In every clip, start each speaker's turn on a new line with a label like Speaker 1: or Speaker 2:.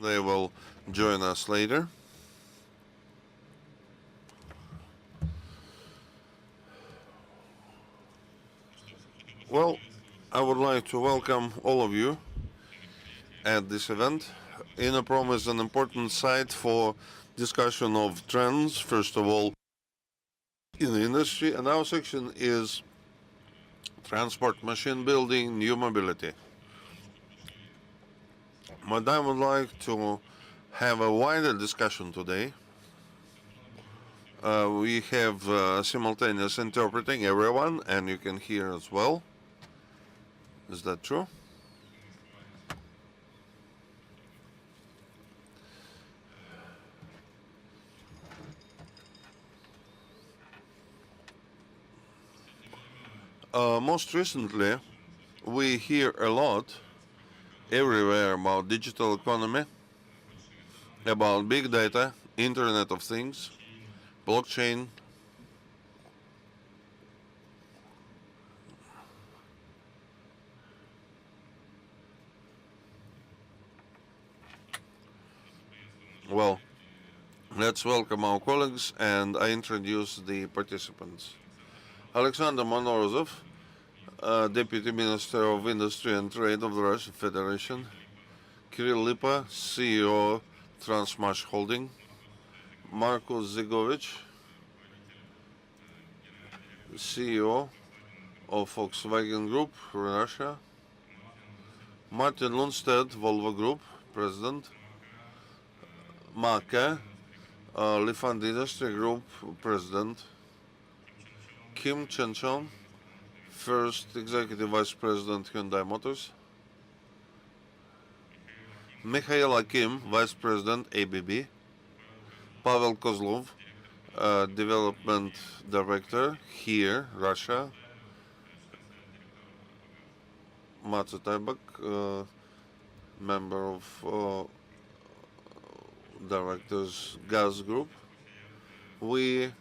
Speaker 1: They will join us later. Well, I would like to welcome all of you at this event. Innoprom is an important site for discussion of trends, first of all, in the industry, and our section is transport, machine building, new mobility. But I would like to have a wider discussion today. We have simultaneous interpreting, everyone, and you can hear as well. Is that true? Most recently, we hear a lot everywhere about digital economy, about big data, Internet of Things, blockchain. Well, let's welcome our colleagues and I introduce the participants. Alexander Morozov, Deputy Minister of Industry and Trade of the Russian Federation. Kirill Lipa, CEO Transmash Holding. Markus Zigovich, CEO of Volkswagen Group, Russia. Martin Lundstedt, Volvo Group, President. Maka, Lifand Industry Group, President. Kim Chenchon, First Executive Vice President, Hyundai Motors. Mikhail Akim, Vice President, ABB. Pavel Kozlov, Development Director, here, Russia. Matsu Taibak, member of Directors Gas Group. We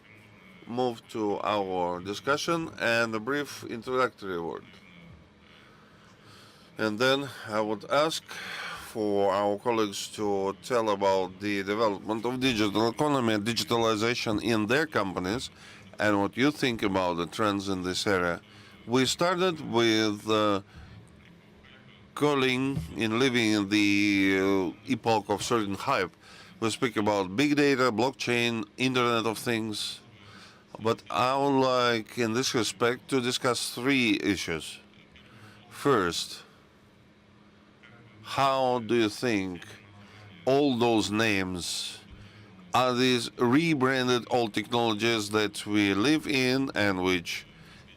Speaker 1: move to our discussion and a brief introductory word. And then I would ask for our colleagues to tell about the development of digital economy and digitalization in their companies and what you think about the trends in this area. We started with calling in living in the epoch of certain hype. We speak about big data, blockchain, Internet of Things. But I would like, in this respect, to discuss three issues. First, how do you think all those names are these rebranded old technologies that we live in and which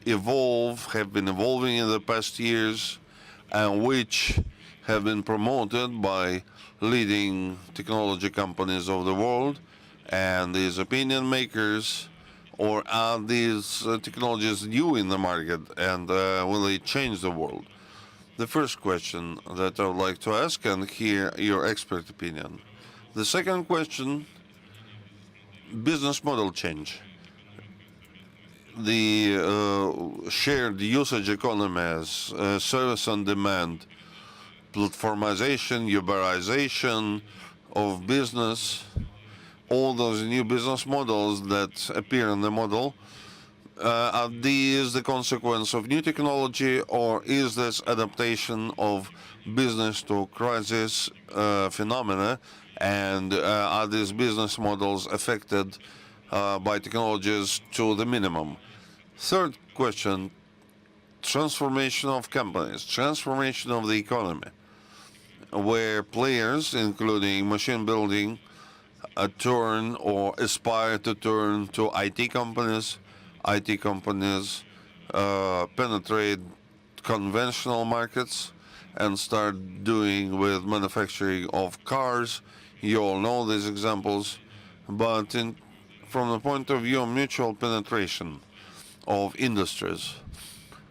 Speaker 1: have been evolving in the past years and which have been promoted by leading technology companies of the world and these opinion makers, or are these technologies new in the market and will they change the world? The first question that I would like to ask and hear your expert opinion. The second question, business model change. The shared usage economies, service on demand, platformization, Uberization of business, all those new business models that appear in the model, are these the consequence of new technology, or is this adaptation of business to crisis phenomena, and are these business models affected by technologies to the minimum? Third question, transformation of companies, transformation of the economy, where players, including machine building, turn or aspire to turn to IT companies. IT companies penetrate conventional markets and start doing with manufacturing of cars. You all know these examples, but from the point of view of mutual penetration of industries,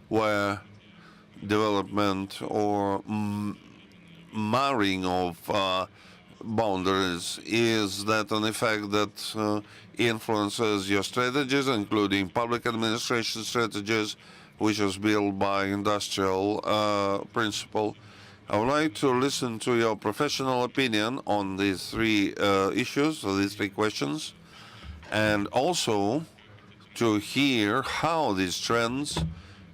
Speaker 1: where development or marring of boundaries is that an effect that influences your strategies, including public administration strategies, which is built by industrial principle. I would like to listen to your professional opinion on these three issues, or these three questions, and also to hear how these trends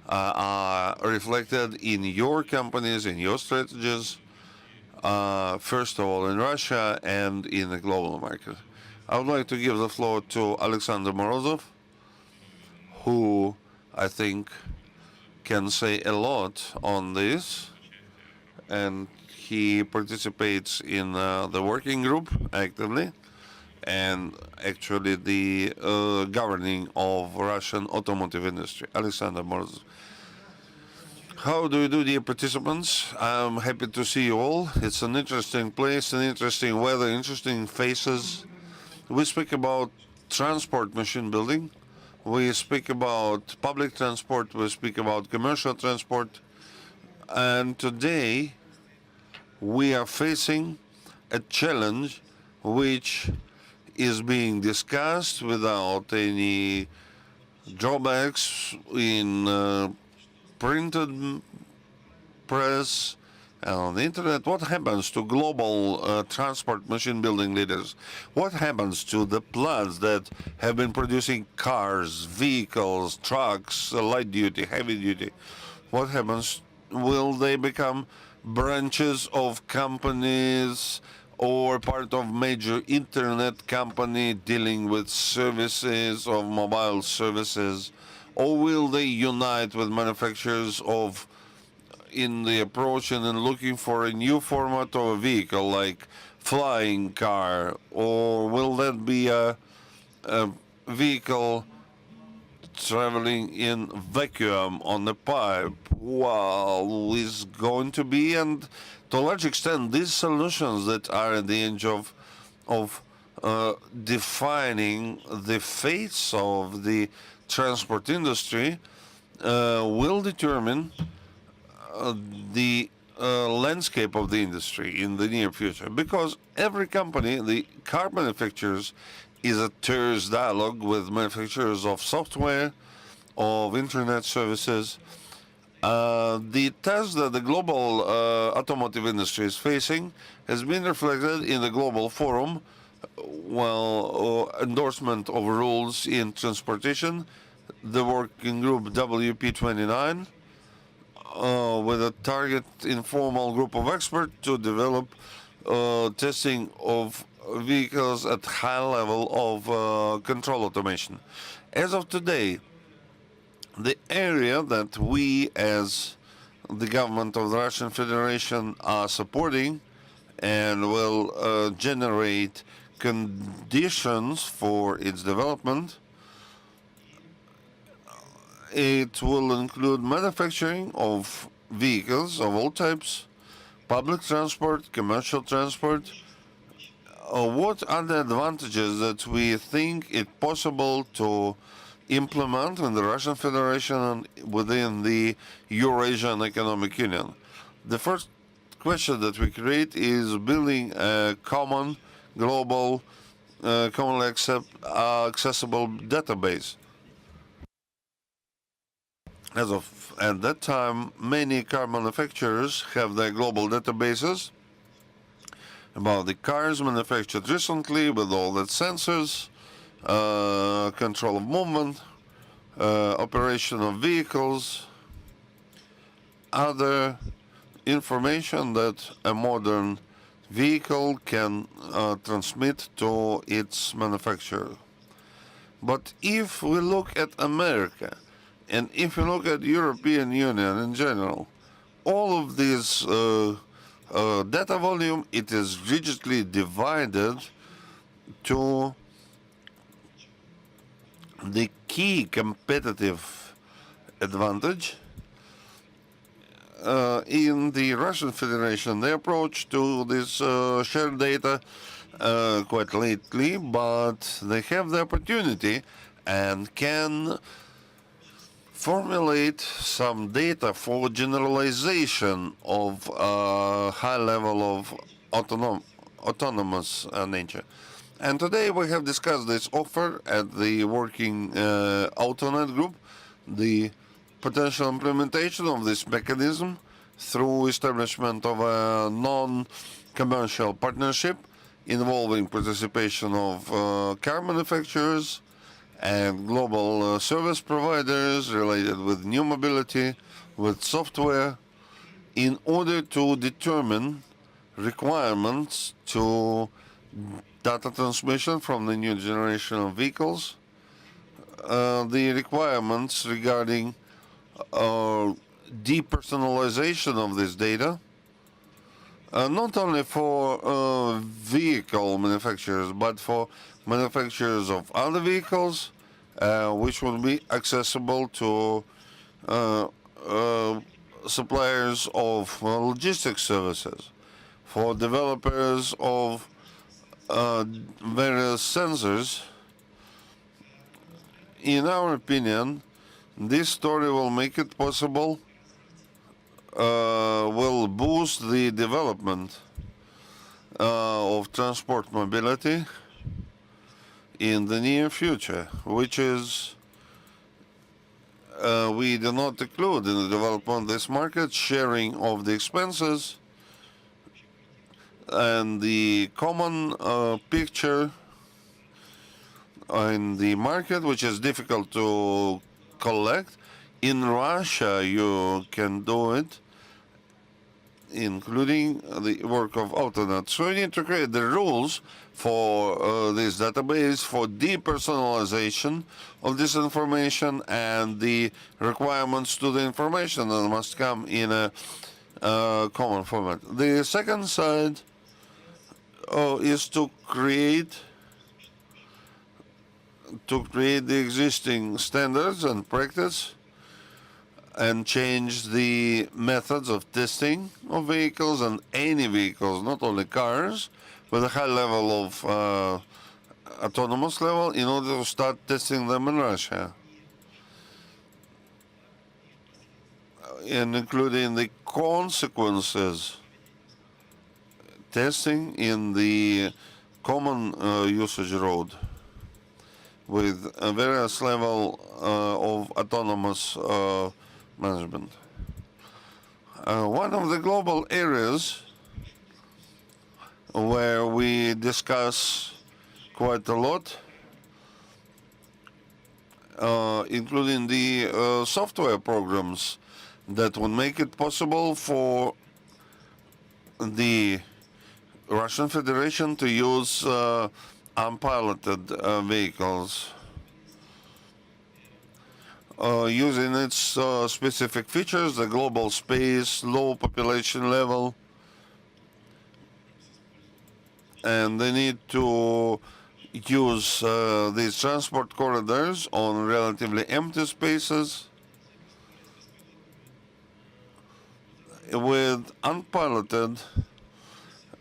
Speaker 1: are reflected in your companies, in your strategies, first of all in Russia and in the global market. I would like to give the floor to Alexander Morozov, who I think can say a lot on this, and he participates in the working group actively, and actually the governing of Russian automotive industry. Alexander Morozov. How do you do, dear participants? I'm happy to see you all. It's an interesting place, an interesting weather, interesting faces. We speak about transport machine building. We speak about public transport. We speak about commercial transport. And today we are facing a challenge which is being discussed without any drawbacks in printed press and on the internet. What happens to global transport machine building leaders? What happens to the plants that have been producing cars, vehicles, trucks, light duty, heavy duty? What happens? Will they become branches of companies or part of major internet company dealing with services of mobile services? Or will they unite with manufacturers of in the approach and in looking for a new format of a vehicle like flying car? Or will that be a vehicle traveling in vacuum on the pipe? Well, is going to be, and to a large extent, these solutions that are at the edge of defining the fates of the transport industry will determine the landscape of the industry in the near future, because every company, the car manufacturers, is a terse dialogue with manufacturers of software, of internet services. The test that the global automotive industry is facing has been reflected in the global forum, endorsement of rules in transportation, the working group WP29, with a target informal group of experts to develop testing of vehicles at high level of control automation. As of today, the area that we as the government of the Russian Federation are supporting and will generate conditions for its development, it will include manufacturing of vehicles of all types, public transport, commercial transport. What are the advantages that we think it possible to implement in the Russian Federation and within the Eurasian Economic Union? The first question that we create is building a common, global, commonly accessible database. As of at that time, many car manufacturers have their global databases about the cars manufactured recently with all the sensors, control of movement, operation of vehicles, other information that a modern vehicle can transmit to its manufacturer. But if we look at America, and if you look at European Union in general, all of this data volume, it is rigidly divided to the key competitive advantage. In the Russian Federation, the approach to this shared data quite lately, but they have the opportunity and can formulate some data for generalization of high level of autonomous nature. And today we have discussed this offer at the working AutoNet group, the potential implementation of this mechanism through establishment of a non-commercial partnership involving participation of car manufacturers and global service providers related with new mobility, with software, in order to determine requirements to data transmission from the new generation of vehicles, the requirements regarding depersonalization of this data, not only for vehicle manufacturers, but for manufacturers of other vehicles, which will be accessible to suppliers of logistics services, for developers of various sensors. In our opinion, this story will make it possible, will boost the development of transport mobility in the near future, which is we do not include in the development of this market sharing of the expenses and the common picture in the market, which is difficult to collect. In Russia, you can do it, including the work of Autonet. So we need to create the rules for this database, for depersonalization of this information, and the requirements to the information that must come in a common format. The second side is to create the existing standards and practice and change the methods of testing of vehicles, and any vehicles, not only cars, with a high level of autonomous level, in order to start testing them in Russia, and including the consequences testing in the common usage road with a various level of autonomous management. One of the global areas where we discuss quite a lot, including the software programs that would make it possible for the Russian Federation to use unpiloted vehicles, using its specific features, the global space, low population level, and they need to use these transport corridors on relatively empty spaces with unpiloted,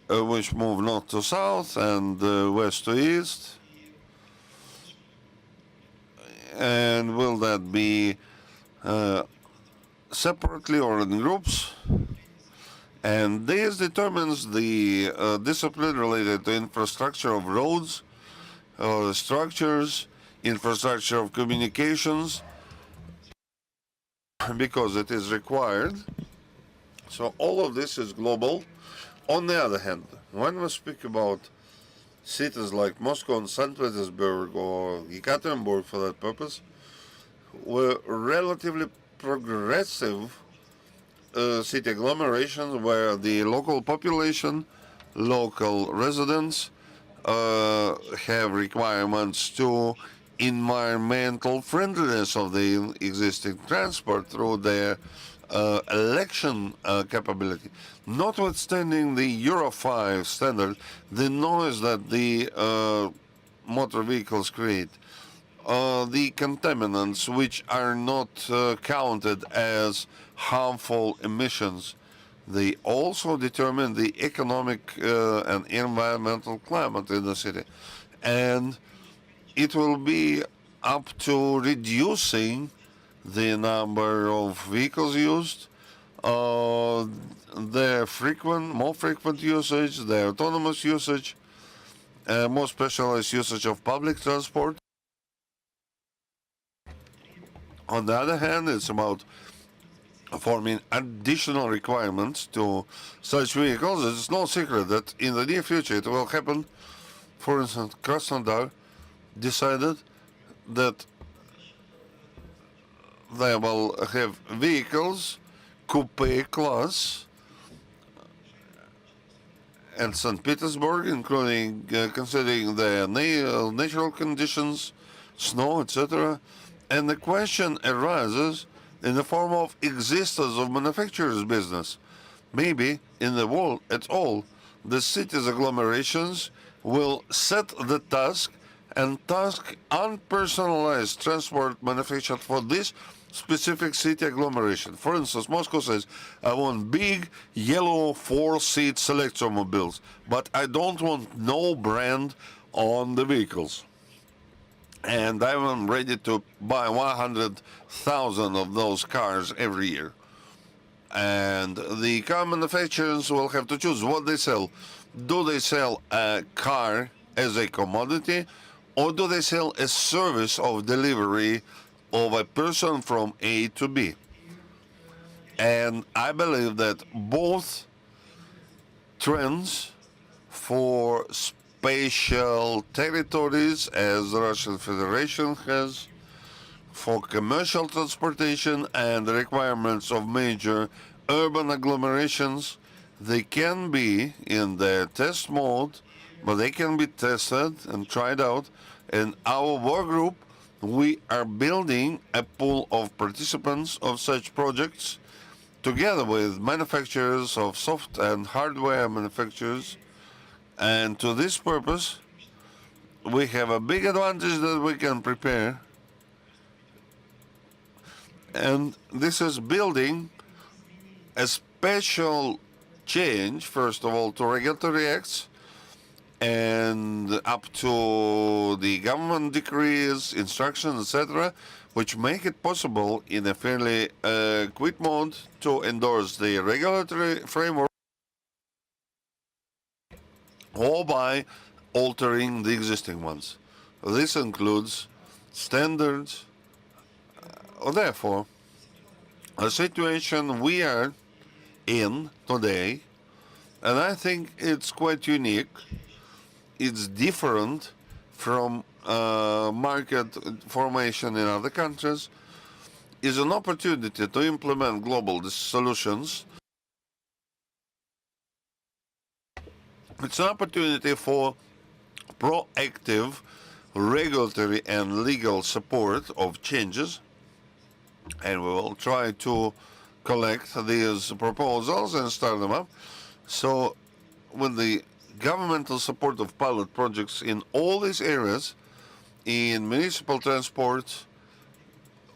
Speaker 1: which move north to south and west to east. And will that be separately or in groups? And this determines the discipline related to infrastructure of roads, structures, infrastructure of communications, because it is required. So all of this is global. On the other hand, when we speak about cities like Moscow and St. Petersburg or Yekaterinburg for that purpose, were relatively progressive city agglomerations where the local population, local residents have requirements to environmental friendliness of the existing transport through their election capability. Notwithstanding the Euro 5 standard, the noise that the motor vehicles create, the contaminants which are not counted as harmful emissions, they also determine the economic and environmental climate in the city. And it will be up to reducing the number of vehicles used, their more frequent usage, their autonomous usage, more specialized usage of public transport. On the other hand, it's about forming additional requirements to such vehicles. It's no secret that in the near future it will happen. For instance, Krasnodar decided that they will have vehicles, coupe class, and St. Petersburg, including considering the natural conditions, snow, etc. And the question arises in the form of existence of manufacturers' business. Maybe in the world at all, the cities' agglomerations will set the task and task unpersonalized transport manufactured for this specific city agglomeration. For instance, Moscow says, I want big yellow 4-seat electromobiles, but I don't want no brand on the vehicles. And I'm ready to buy 100,000 of those cars every year. And the car manufacturers will have to choose what they sell. Do they sell a car as a commodity, or do they sell a service of delivery of a person from A to B? And I believe that both trends for spatial territories, as the Russian Federation has, for commercial transportation and the requirements of major urban agglomerations, they can be in the test mode, but they can be tested and tried out. In our work group, we are building a pool of participants of such projects together with manufacturers of soft and hardware manufacturers. And to this purpose, we have a big advantage that we can prepare. And this is building a special change, first of all, to regulatory acts and up to the government decrees, instructions, etc., which make it possible in a fairly quick mode to endorse the regulatory framework or by altering the existing ones. This includes standards. Therefore, the situation we are in today, and I think it's quite unique, it's different from market formation in other countries, is an opportunity to implement global solutions. It's an opportunity for proactive regulatory and legal support of changes, and we will try to collect these proposals and start them up. So with the governmental support of pilot projects in all these areas, in municipal transport,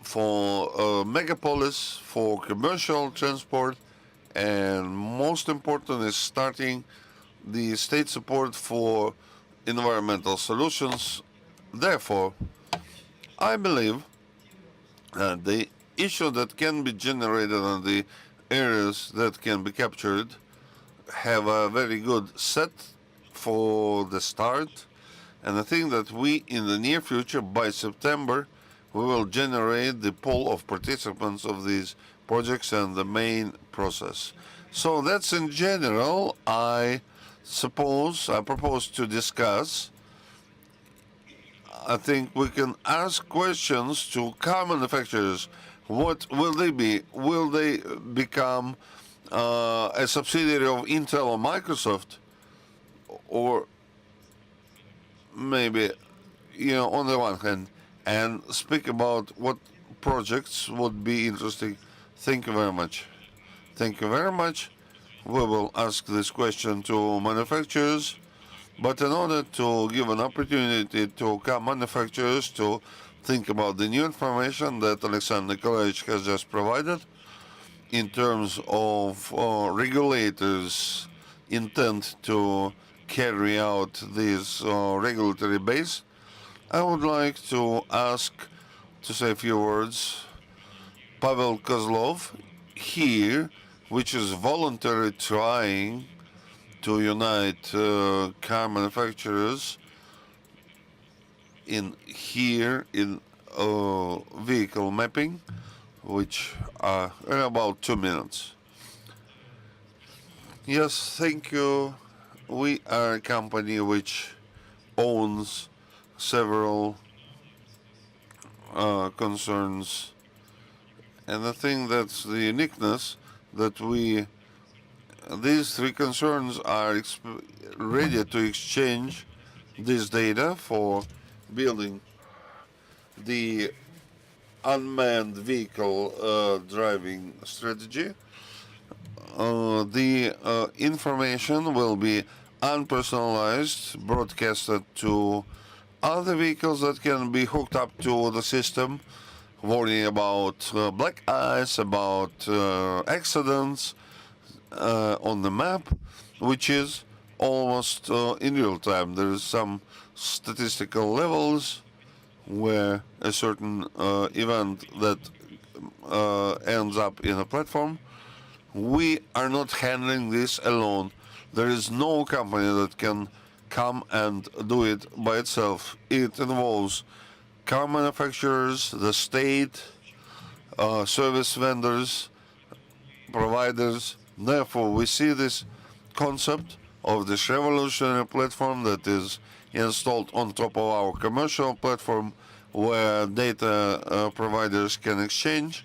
Speaker 1: for megapolis, for commercial transport, and most important is starting the state support for environmental solutions. Therefore, I believe that the issue that can be generated and the areas that can be captured have a very good set for the start. And I think that we, in the near future, by September, we will generate the pool of participants of these projects and the main process. So that's in general. I propose to discuss. I think we can ask questions to car manufacturers. What will they be? Will they become a subsidiary of Intel or Microsoft? Or maybe, on the one hand, and speak about what projects would be interesting. Thank you very much. Thank you very much. We will ask this question to manufacturers, but in order to give an opportunity to car manufacturers to think about the new information that Alexander Nikolaevich has just provided in terms of regulators' intent to carry out this regulatory base, I would like to say a few words. Pavel Kozlov here, which is voluntarily trying to unite car manufacturers in vehicle mapping. which are in about 2 minutes. Yes, thank you. We are a company which owns several concerns, and I think that's the uniqueness that these three concerns are ready to exchange this data for building the unmanned vehicle driving strategy. The information will be unpersonalized, broadcasted to other vehicles that can be hooked up to the system, warning about black ice, about accidents on the map, which is almost in real time. There is some statistical levels where a certain event that ends up in a platform. We are not handling this alone. There is no company that can come and do it by itself. It involves car manufacturers, the state, service vendors, providers. Therefore, we see this concept of this revolutionary platform that is installed on top of our commercial platform, where data providers can exchange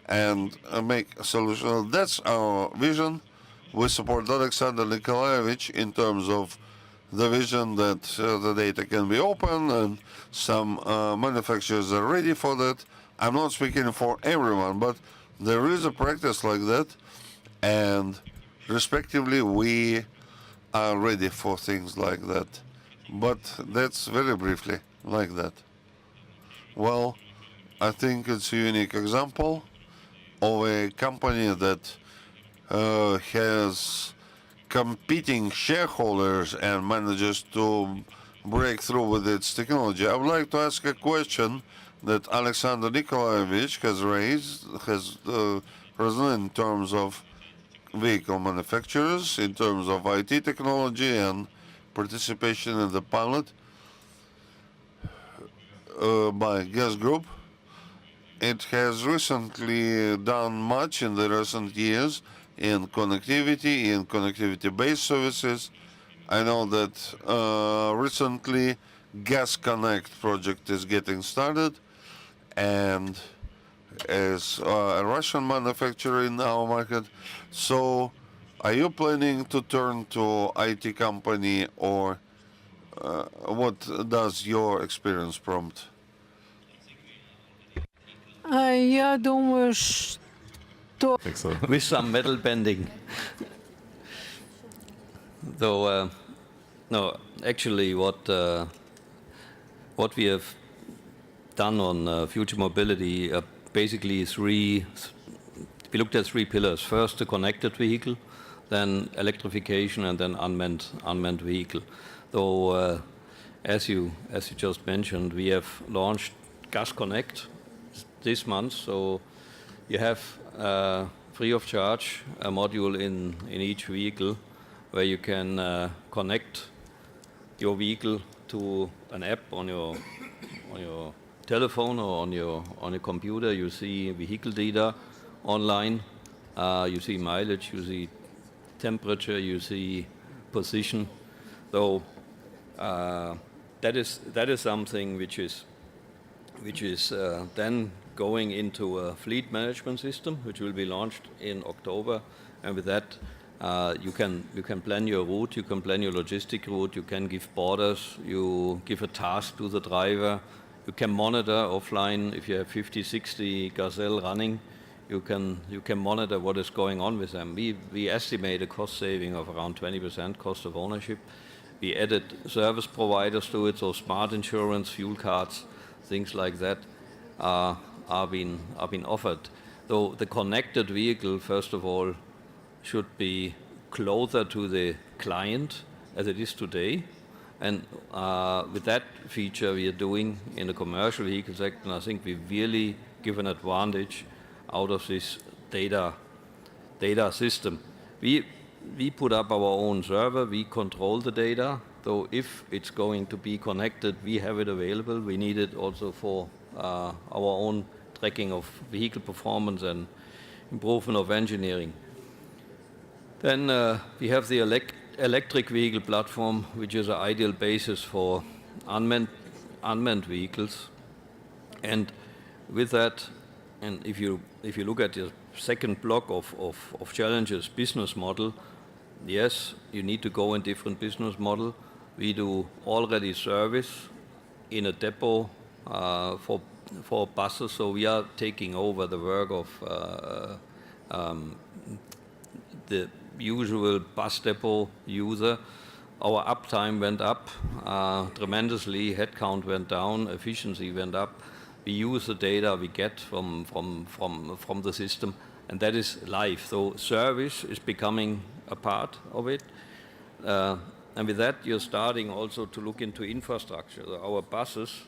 Speaker 1: and make a solution. That's our vision. We support Alexander Nikolaevich in terms of the vision that the data can be open, and some manufacturers are ready for that. I'm not speaking for everyone, but there is a practice like that, and respectively we are ready for things like that. But that's very briefly like that. Well, I think it's a unique example of a company that has competing shareholders and manages to break through with its technology. I would like to ask a question that Alexander Nikolaevich has raised, in terms of vehicle manufacturers, in terms of IT technology and participation in the pilot by Gas Group. It has recently done much in the recent years in connectivity-based services. I know that recently Gas Connect project is getting started, and as a Russian manufacturer in our market. So are you planning to turn to IT company, or what does your experience prompt?
Speaker 2: Я думаю,
Speaker 3: with some metal bending. Though, no, actually, what we have done on future mobility, basically we looked at three pillars. First, the connected vehicle, then electrification, and then unmanned vehicle. Though, as you just mentioned, we have launched Gas Connect this month, so you have free of charge a module in each vehicle where you can connect your vehicle to an app on your telephone or on your computer. You see vehicle data online, you see mileage, you see temperature, you see position. So that is something which is then going into a fleet management system, which will be launched in October. And with that, you can plan your route, you can plan your logistic route, you can give borders, you give a task to the driver, you can monitor offline. If you have 50, 60 Gazelle running, you can monitor what is going on with them. We estimate a cost saving of around 20% cost of ownership. We added service providers to it, so smart insurance, fuel cards, things like that are being offered. Though the connected vehicle, first of all, should be closer to the client as it is today. And with that feature we are doing in the commercial vehicle sector, and I think we really give an advantage out of this data system. We put up our own server, we control the data, though if it's going to be connected, we have it available. We need it also for our own tracking of vehicle performance and improvement of engineering. Then we have the electric vehicle platform, which is an ideal basis for unmanned vehicles. And with that, and if you look at the second block of challenges, business model, yes, you need to go in different business model. We do already service in a depot for buses, so we are taking over the work of the usual bus depot user. Our uptime went up tremendously, headcount went down, efficiency went up. We use the data we get from the system, and that is live. So service is becoming a part of it. And with that, you're starting also to look into infrastructure. Our buses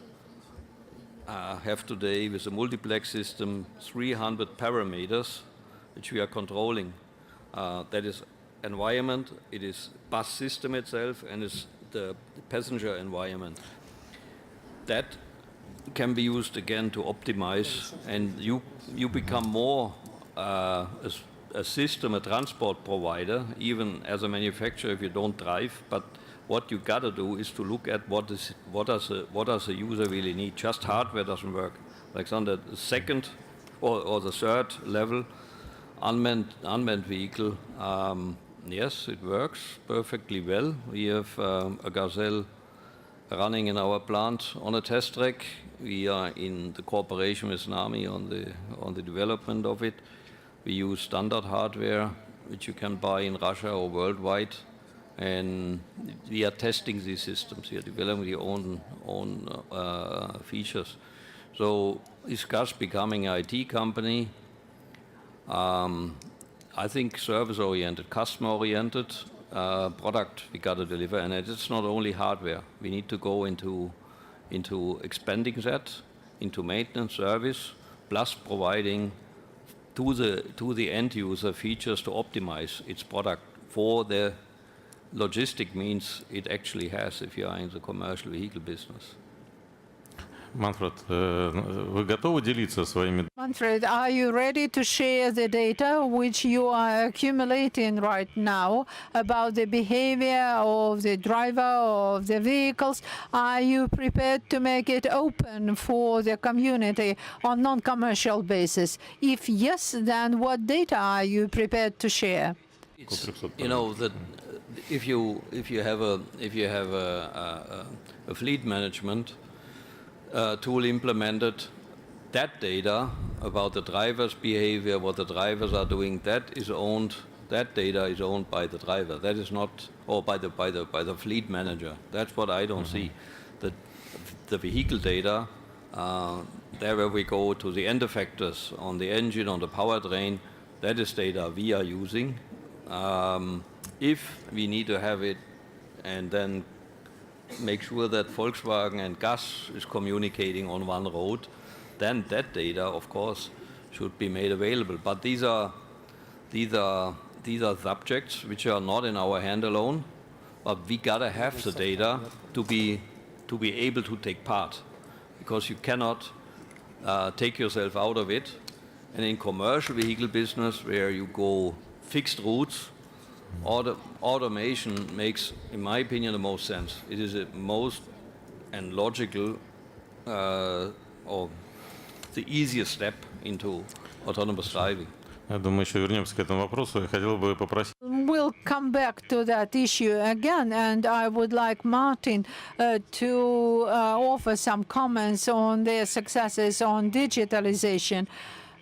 Speaker 3: have today, with a multiplex system, 300 parameters, which we are controlling. That is environment, it is bus system itself, and it's the passenger environment. That can be used again to optimize, and you become more a system, a transport provider, even as a manufacturer if you don't drive. But what you got to do is to look at what does the user really need. Just hardware doesn't work. Alexander, the second or the third level, unmanned vehicle, yes, it works perfectly well. We have a Gazelle running in our plant on a test track. We are in the cooperation with NAMI on the development of it. We use standard hardware, which you can buy in Russia or worldwide, and we are testing these systems. We are developing the own features. So is GAS becoming an IT company? I think service-oriented, customer-oriented product we got to deliver, and it's not only hardware. We need to go into expanding that, into maintenance service, plus providing to the end user features to optimize its product for the logistic means it actually has if you are in the commercial vehicle business.
Speaker 4: Manfred, вы готовы делиться своими?
Speaker 2: Manfred, are you ready to share the data which you are accumulating right now about the behavior of the driver of the vehicles? Are you prepared to make it open for the community on non-commercial basis? If yes, then what data are you prepared to share?
Speaker 3: You know that if you have a fleet management tool implemented, that data about the driver's behavior, what the drivers are doing, that data is owned by the driver. That is not, or by the fleet manager. That's what I don't see. The vehicle data, there where we go to the end effectors on the engine, on the powertrain, that is data we are using. If we need to have it and then make sure that Volkswagen and GAS is communicating on one road, then that data, of course, should be made available. But these are subjects which are not in our hand alone, but we gotta have the data to be able to take part, because you cannot take yourself out of it. And in commercial vehicle business, where you go fixed routes, automation makes, in my opinion, the most sense. It is the most and logical or the easiest step into autonomous driving.
Speaker 4: Я думаю, еще вернемся к этому вопросу. Я хотел бы попросить.
Speaker 2: We'll come back to that issue again, and I would like Martin to offer some comments on their successes on digitalization.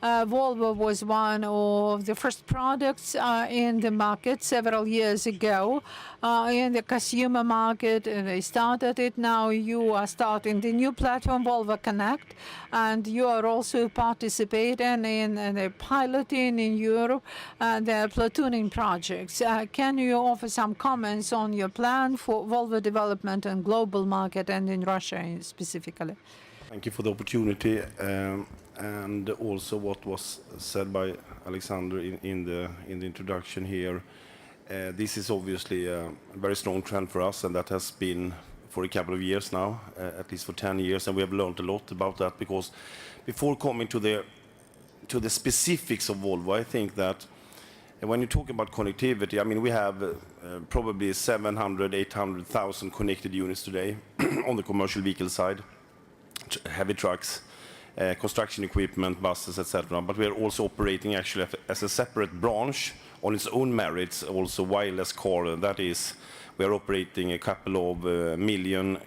Speaker 2: Volvo was one of the first products in the market several years ago in the consumer market. They started it. Now you are starting the new platform, Volvo Connect, and you are also participating in the piloting in Europe and the platooning projects. Can you offer some comments on your plan for Volvo development and global market and in Russia specifically?
Speaker 5: Thank you for the opportunity. And also what was said by Alexander in the introduction here. This is obviously a very strong trend for us, and that has been for a couple of years now, at least for 10 years, and we have learned a lot about that. Because before coming to the specifics of Volvo, I think that when you talk about connectivity, I mean, we have probably 700, 800,000 connected units today on the commercial vehicle side, heavy trucks, construction equipment, buses, etc. But we are also operating actually as a separate branch on its own merits, also wireless car. That is, we are operating a couple of million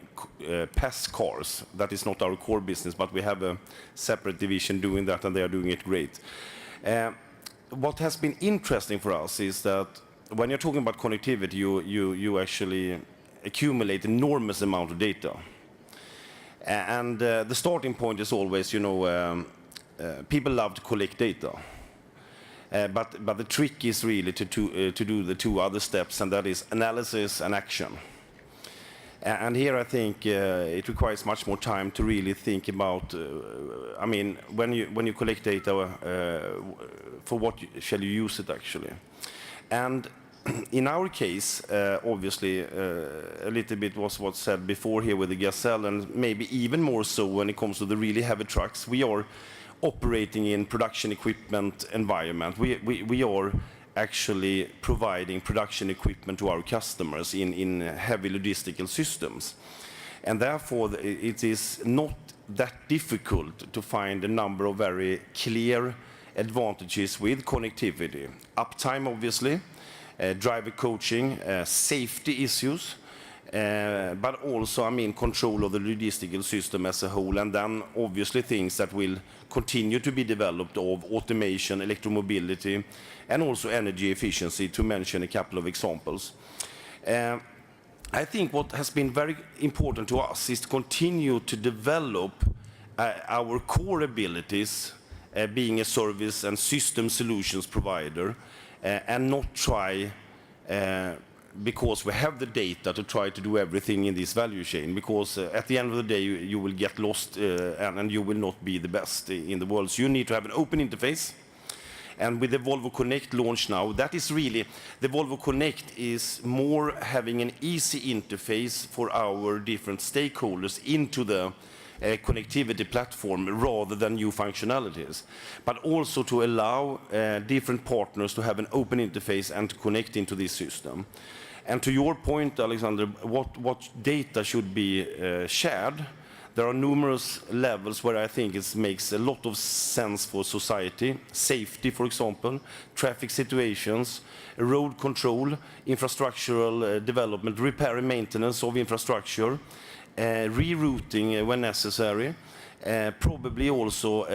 Speaker 5: PES cars. That is not our core business, but we have a separate division doing that, and they are doing it great. What has been interesting for us is that when you're talking about connectivity, you actually accumulate enormous amount of data. And the starting point is always, you know, people love to collect data. But the trick is really to do the two other steps, and that is analysis and action. And here I think it requires much more time to really think about, I mean, when you collect data, for what shall you use it actually? And in our case, obviously, a little bit was what's said before here with the Gazelle, and maybe even more so when it comes to the really heavy trucks. We are operating in production equipment environment. We are actually providing production equipment to our customers in heavy logistical systems. And therefore, it is not that difficult to find a number of very clear advantages with connectivity. Uptime, obviously, driver coaching, safety issues, but also, I mean, control of the logistical system as a whole, and then obviously things that will continue to be developed of automation, electromobility, and also energy efficiency, to mention a couple of examples. I think what has been very important to us is to continue to develop our core abilities, being a service and system solutions provider, and not try, because we have the data, to try to do everything in this value chain, because at the end of the day you will get lost and you will not be the best in the world. So you need to have an open interface. And with the Volvo Connect launch now, that is really, the Volvo Connect is more having an easy interface for our different stakeholders into the connectivity platform rather than new functionalities, but also to allow different partners to have an open interface and to connect into this system. And to your point, Alexander, what data should be shared, there are numerous levels where I think it makes a lot of sense for society. Safety, for example, traffic situations, road control, infrastructural development, repair and maintenance of infrastructure, rerouting when necessary, probably also,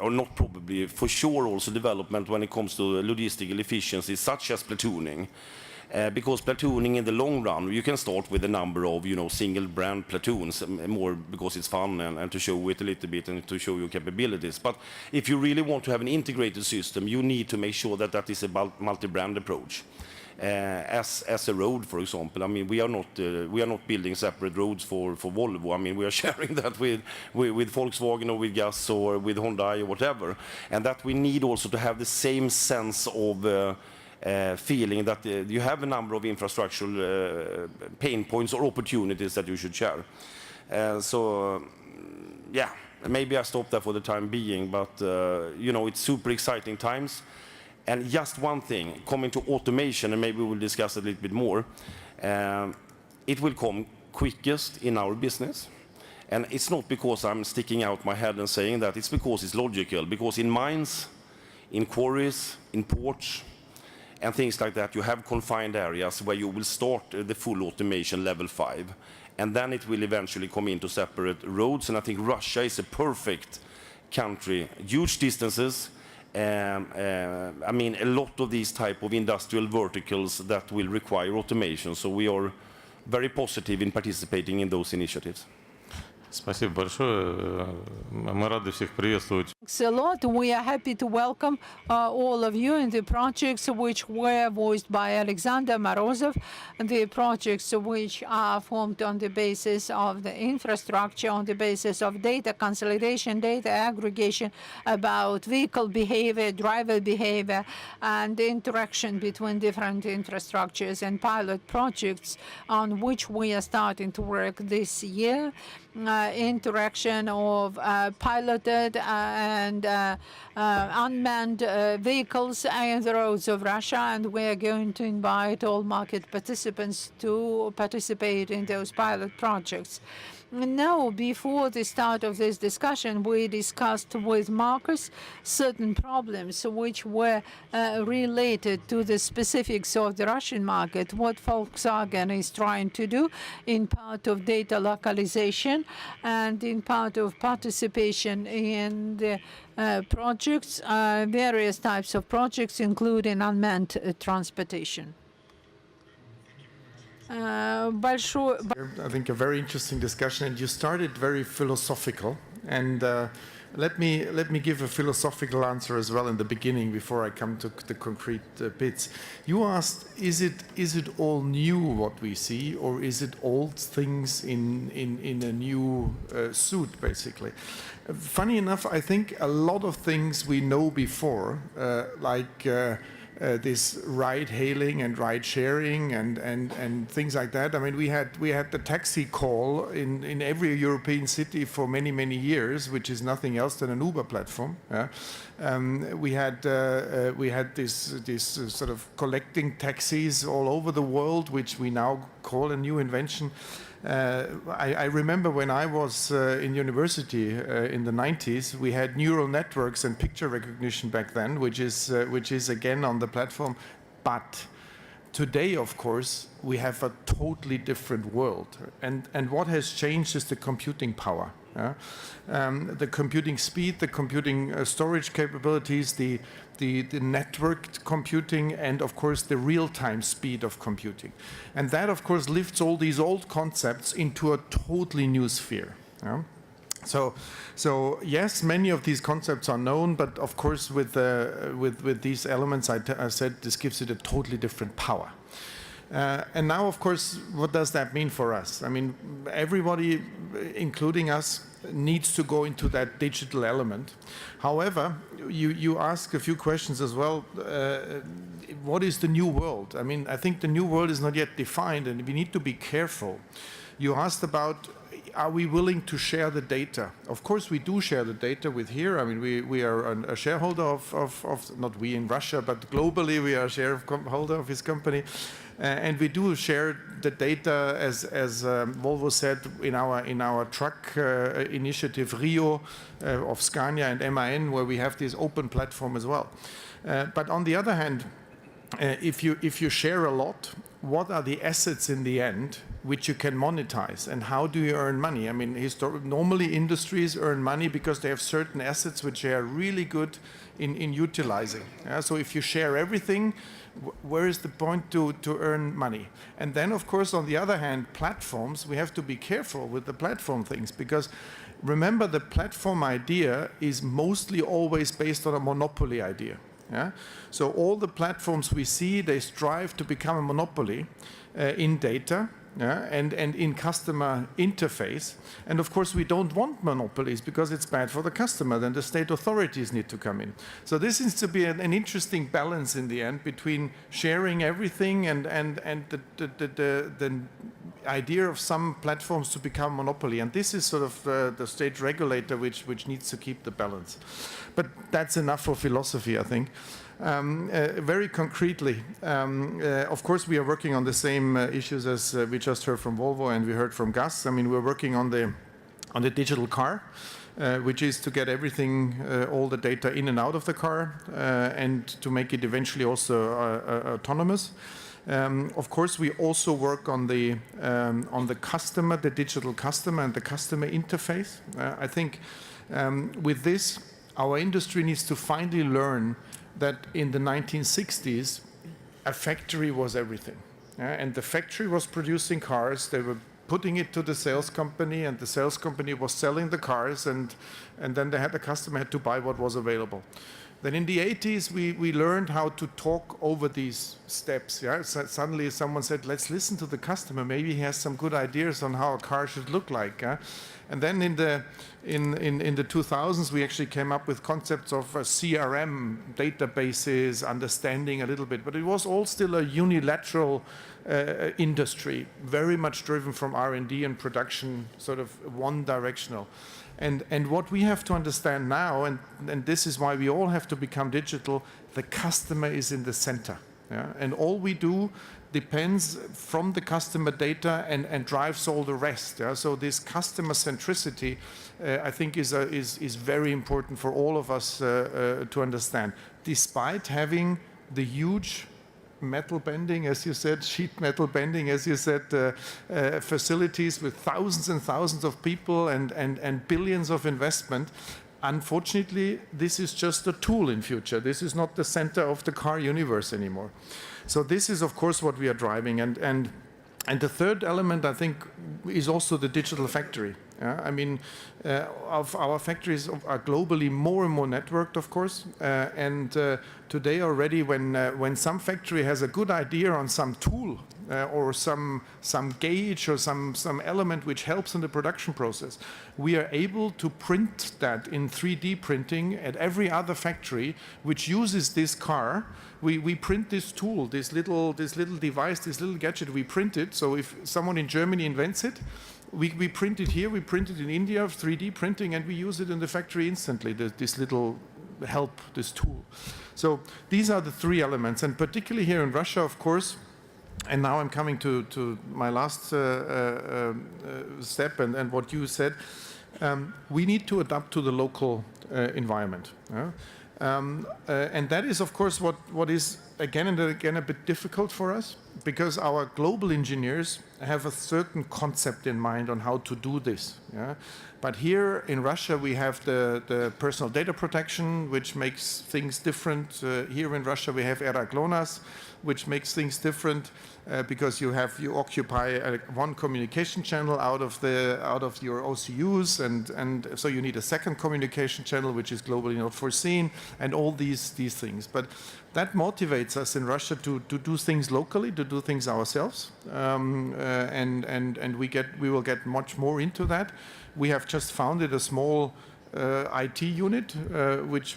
Speaker 5: or not probably, for sure also development when it comes to logistical efficiency, such as platooning. Because platooning in the long run, you can start with a number of, you know, single brand platoons, more because it's fun and to show it a little bit and to show your capabilities. But if you really want to have an integrated system, you need to make sure that that is a multi-brand approach. As a road, for example, I mean, we are not building separate roads for Volvo. I mean, we are sharing that with Volkswagen or with Gas or with Hyundai or whatever, and that we need also to have the same sense of feeling that you have a number of infrastructural pain points or opportunities that you should share. So, yeah, maybe I stop there for the time being, but you know, it's super exciting times. And just one thing, coming to automation, and maybe we'll discuss it a little bit more, it will come quickest in our business. And it's not because I'm sticking out my head and saying that, it's because it's logical. Because in mines, in quarries, in ports, and things like that, you have confined areas where you will start the full automation level 5. And then it will eventually come into separate roads. And I think Russia is a perfect country. Huge distances. I mean, a lot of these type of industrial verticals that will require automation. So we are very positive in participating in those initiatives.
Speaker 4: Спасибо большое. Мы рады всех приветствовать.
Speaker 2: Thanks a lot. We are happy to welcome all of you in the projects which were voiced by Alexander Morozov, the projects which are formed on the basis of the infrastructure, on the basis of data consolidation, data aggregation about vehicle behavior, driver behavior, and the interaction between different infrastructures and pilot projects on which we are starting to work this year. Interaction of piloted and unmanned vehicles on the roads of Russia, and we are going to invite all market participants to participate in those pilot projects. Now, before the start of this discussion, we discussed with Marcus certain problems which were related to the specifics of the Russian market, what Volkswagen is trying to do in part of data localization and in part of participation in the projects, various types of projects, including unmanned transportation.
Speaker 6: I think a very interesting discussion, and you started very philosophical. And let me give a philosophical answer as well in the beginning before I come to the concrete bits. You asked, is it all new what we see, or is it old things in a new suit, basically? Funny enough, I think a lot of things we know before, like this ride-hailing and ride-sharing and things like that. I mean, we had the taxi call in every European city for many years, which is nothing else than an Uber platform. We had this sort of collecting taxis all over the world, which we now call a new invention. I remember when I was in university in the 90s, we had neural networks and picture recognition back then, which is again on the platform. But today, of course, we have a totally different world. And what has changed is the computing power. The computing speed, the computing storage capabilities, the networked computing, and of course the real-time speed of computing. And that, of course, lifts all these old concepts into a totally new sphere. So yes, many of these concepts are known, but of course with these elements, I said this gives it a totally different power. And now, of course, what does that mean for us? I mean, everybody, including us, needs to go into that digital element. However, you ask a few questions as well. What is the new world? I mean, I think the new world is not yet defined, and we need to be careful. You asked about, are we willing to share the data? Of course, we do share the data with HERE. I mean, we are a shareholder of not we in Russia, but globally we are a shareholder of his company. And we do share the data, as Volvo said, in our truck initiative Rio of Scania and MAN, where we have this open platform as well. But on the other hand, if you share a lot, what are the assets in the end which you can monetize, and how do you earn money? I mean, normally industries earn money because they have certain assets which they are really good in utilizing. So if you share everything, where is the point to earn money? And then, of course, on the other hand, platforms, we have to be careful with the platform things, because remember, the platform idea is mostly always based on a monopoly idea. So all the platforms we see, they strive to become a monopoly in data. And in customer interface. And of course, we don't want monopolies because it's bad for the customer. Then the state authorities need to come in. So this needs to be an interesting balance in the end between sharing everything and the idea of some platforms to become monopoly. And this is sort of the state regulator which needs to keep the balance. But that's enough for philosophy, I think. Very concretely, of course, we are working on the same issues as we just heard from Volvo and we heard from Gus. I mean, we're working on the digital car, which is to get everything, all the data in and out of the car, and to make it eventually also autonomous. Of course, we also work on the customer, the digital customer, and the customer interface. I think with this, our industry needs to finally learn that in the 1960s, a factory was everything. And the factory was producing cars, they were putting it to the sales company, and the sales company was selling the cars, and then the customer had to buy what was available. Then in the 80s, we learned how to talk over these steps. Yeah? So suddenly someone said, let's listen to the customer. Maybe he has some good ideas on how a car should look like. Yeah? And then in the 2000s, we actually came up with concepts of CRM, databases, understanding a little bit. But it was all still a unilateral industry, very much driven from R&D and production, sort of one-directional. And what we have to understand now, and this is why we all have to become digital, the customer is in the center. Yeah? And all we do depends from the customer data and drives all the rest. Yeah? So this customer centricity, I think, is very important for all of us to understand. Despite having the huge metal bending, as you said, sheet metal bending, as you said, facilities with thousands and thousands of people and billions of investment. Unfortunately, this is just a tool in future. This is not the center of the car universe anymore. So this is, of course, what we are driving. And the third element, I think, is also the digital factory. Yeah? I mean, our factories are globally more and more networked, of course. Today already, when some factory has a good idea on some tool or some gauge or some element which helps in the production process, we are able to print that in 3D printing at every other factory which uses this car. We print this tool, this little device, this little gadget, we print it. So if someone in Germany invents it, we print it here, we print it in India, 3D printing, and we use it in the factory instantly, this little help, this tool. So these are the three elements, and particularly here in Russia, of course, and now I'm coming to my last step and what you said, we need to adapt to the local environment. And that is, of course, what is again and again a bit difficult for us, because our global engineers have a certain concept in mind on how to do this. Yeah? But here in Russia, we have the personal data protection, which makes things different. Here in Russia, we have ERA GLONASS, which makes things different because you occupy one communication channel out of your OCUs, and so you need a second communication channel, which is globally not foreseen, and all these things. But that motivates us in Russia to do things locally, to do things ourselves, and we will get much more into that. We have just founded a small IT unit, which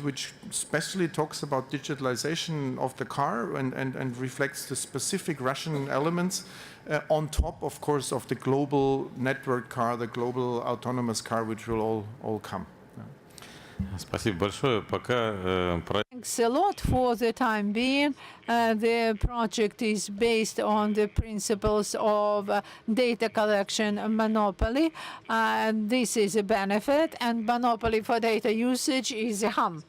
Speaker 6: especially talks about digitalization of the car and reflects the specific Russian elements on top, of course, of the global network car, the global autonomous car, which will all come.
Speaker 4: Спасибо большое. Пока
Speaker 2: Thanks a lot. For the time being, the project is based on the principles of data collection monopoly. This is a benefit, and monopoly for data usage is a harm.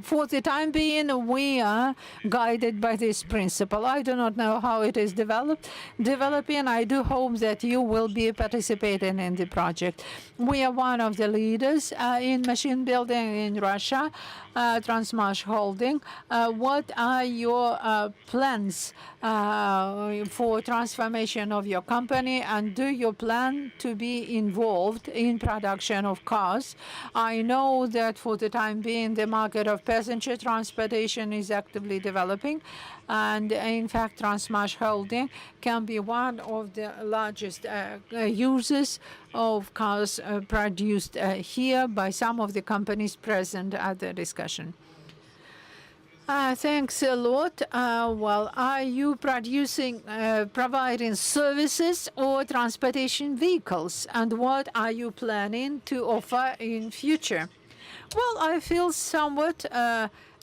Speaker 2: For the time being, we are guided by this principle. I do not know how it is developing. I do hope that you will be participating in the project. We are one of the leaders in machine building in Russia, Transmash Holding. What are your plans for transformation of your company, and do you plan to be involved in production of cars? I know that for the time being, the market of passenger transportation is actively developing, and in fact, Transmash Holding can be one of the largest users of cars produced here by some of the companies present at the discussion. Thanks a lot. Well, are you providing services or transportation vehicles, and what are you planning to offer in future? Well, I feel somewhat